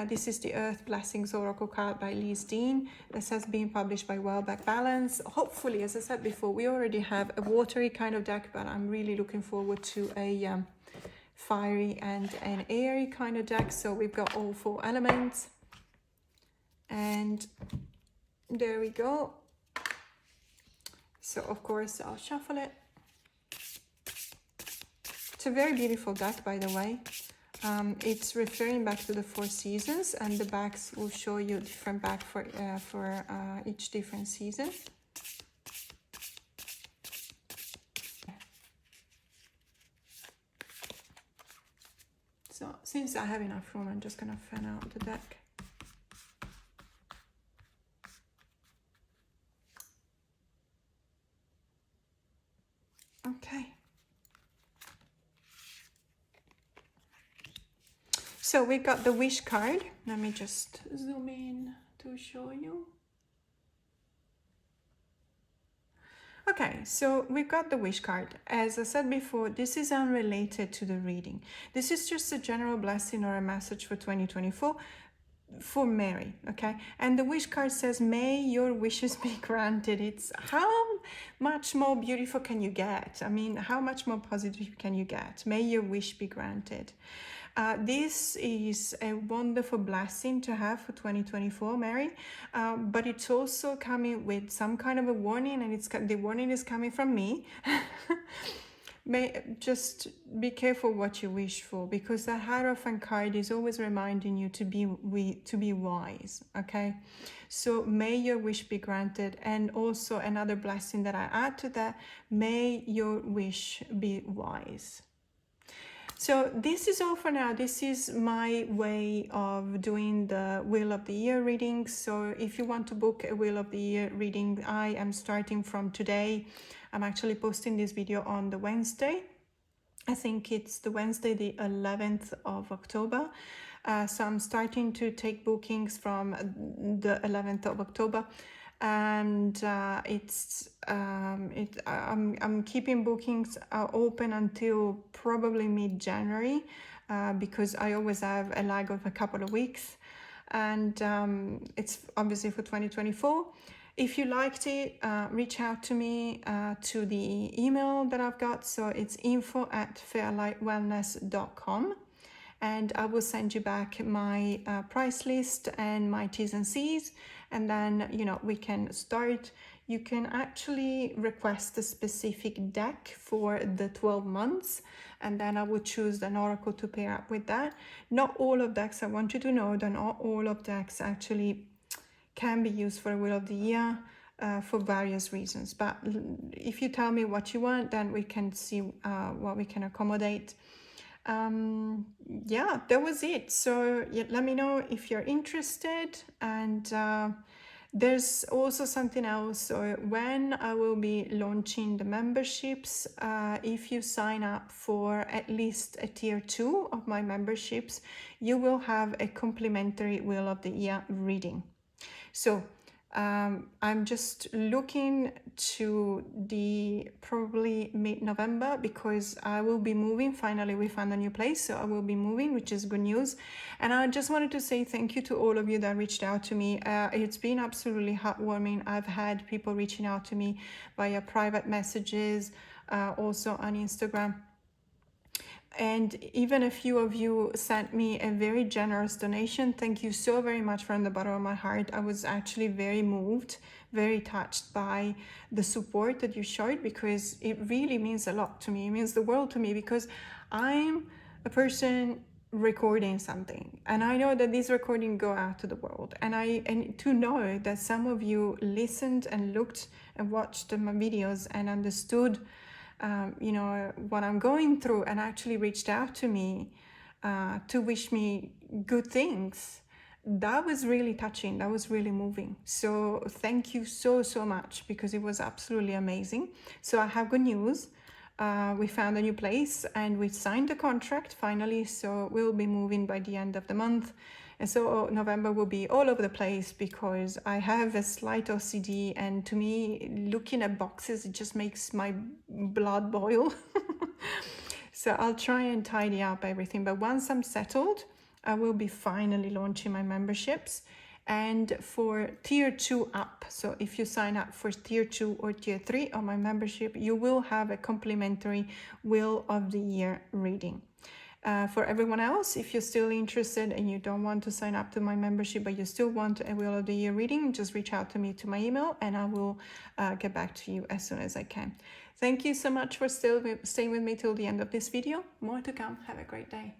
This is the Earth Blessings Oracle card by Liz Dean. This has been published by Wellback Balance. Hopefully, as I said before, we already have a watery kind of deck, but I'm really looking forward to a fiery and an airy kind of deck. So we've got all 4 elements. And there we go. So of course I'll shuffle it. It's a very beautiful deck, by the way. It's referring back to the 4 seasons, and the backs will show you different back for each different season. So since I have enough room, I'm just gonna fan out the deck. Okay. So we've got the Wish card. Let me just zoom in to show you. Okay, so we've got the Wish card. As I said before, this is unrelated to the reading. This is just a general blessing or a message for 2024 for Mary, okay? And the Wish card says, may your wishes be granted. It's how much more beautiful can you get? I mean, how much more positive can you get? May your wish be granted. This is a wonderful blessing to have for 2024, Mary, but it's also coming with some kind of a warning, and the warning is coming from me. Just be careful what you wish for, because the Hierophant card is always reminding you to be wise, okay? So may your wish be granted. And also another blessing that I add to that, may your wish be wise. So this is all for now. This is my way of doing the Wheel of the Year reading. So if you want to book a Wheel of the Year reading, I am starting from today. I'm actually posting this video on the Wednesday. I think it's the Wednesday, the 11th of October. So I'm starting to take bookings from the 11th of October. And I'm keeping bookings open until probably mid-January, because I always have a lag of a couple of weeks, and it's obviously for 2024. If you liked it, reach out to me to the email that I've got. So it's info@fairlightwellness.com. And I will send you back my price list and my T's and C's, and then, you know, we can start. You can actually request a specific deck for the 12 months, and then I will choose an oracle to pair up with that. Not all of decks, I want you to know that not all of decks actually can be used for a Wheel of the Year. for various reasons. But if you tell me what you want, then we can see what we can accommodate. Yeah, that was it. So yeah, let me know if you're interested. And there's also something else. So when I will be launching the memberships, if you sign up for at least a tier 2 of my memberships, you will have a complimentary Wheel of the Year reading. So I'm just looking to the probably mid-November, because I will be moving. Finally, we found a new place, so I will be moving, which is good news. And I just wanted to say thank you to all of you that reached out to me. It's been absolutely heartwarming. I've had people reaching out to me via private messages, also on Instagram. And even a few of you sent me a very generous donation. Thank you so very much from the bottom of my heart. I was actually very moved, very touched by the support that you showed, because it really means a lot to me. It means the world to me, because I'm a person recording something, and I know that these recordings go out to the world, and to know that some of you listened and looked and watched my videos and understood you know, what I'm going through, and actually reached out to me to wish me good things. That was really touching. That was really moving. So thank you so much, because it was absolutely amazing. So I have good news. We found a new place and we signed the contract finally. So we'll be moving by the end of the month. And so November will be all over the place, because I have a slight OCD, and to me, looking at boxes, it just makes my blood boil. So I'll try and tidy up everything. But once I'm settled, I will be finally launching my memberships. And for tier 2 up, so if you sign up for tier 2 or tier 3 of my membership, you will have a complimentary Wheel of the Year reading. For everyone else, if you're still interested and you don't want to sign up to my membership, but you still want a Wheel of the Year reading, just reach out to me to my email, and I will get back to you as soon as I can. Thank you so much for staying with me till the end of this video. More to come. Have a great day.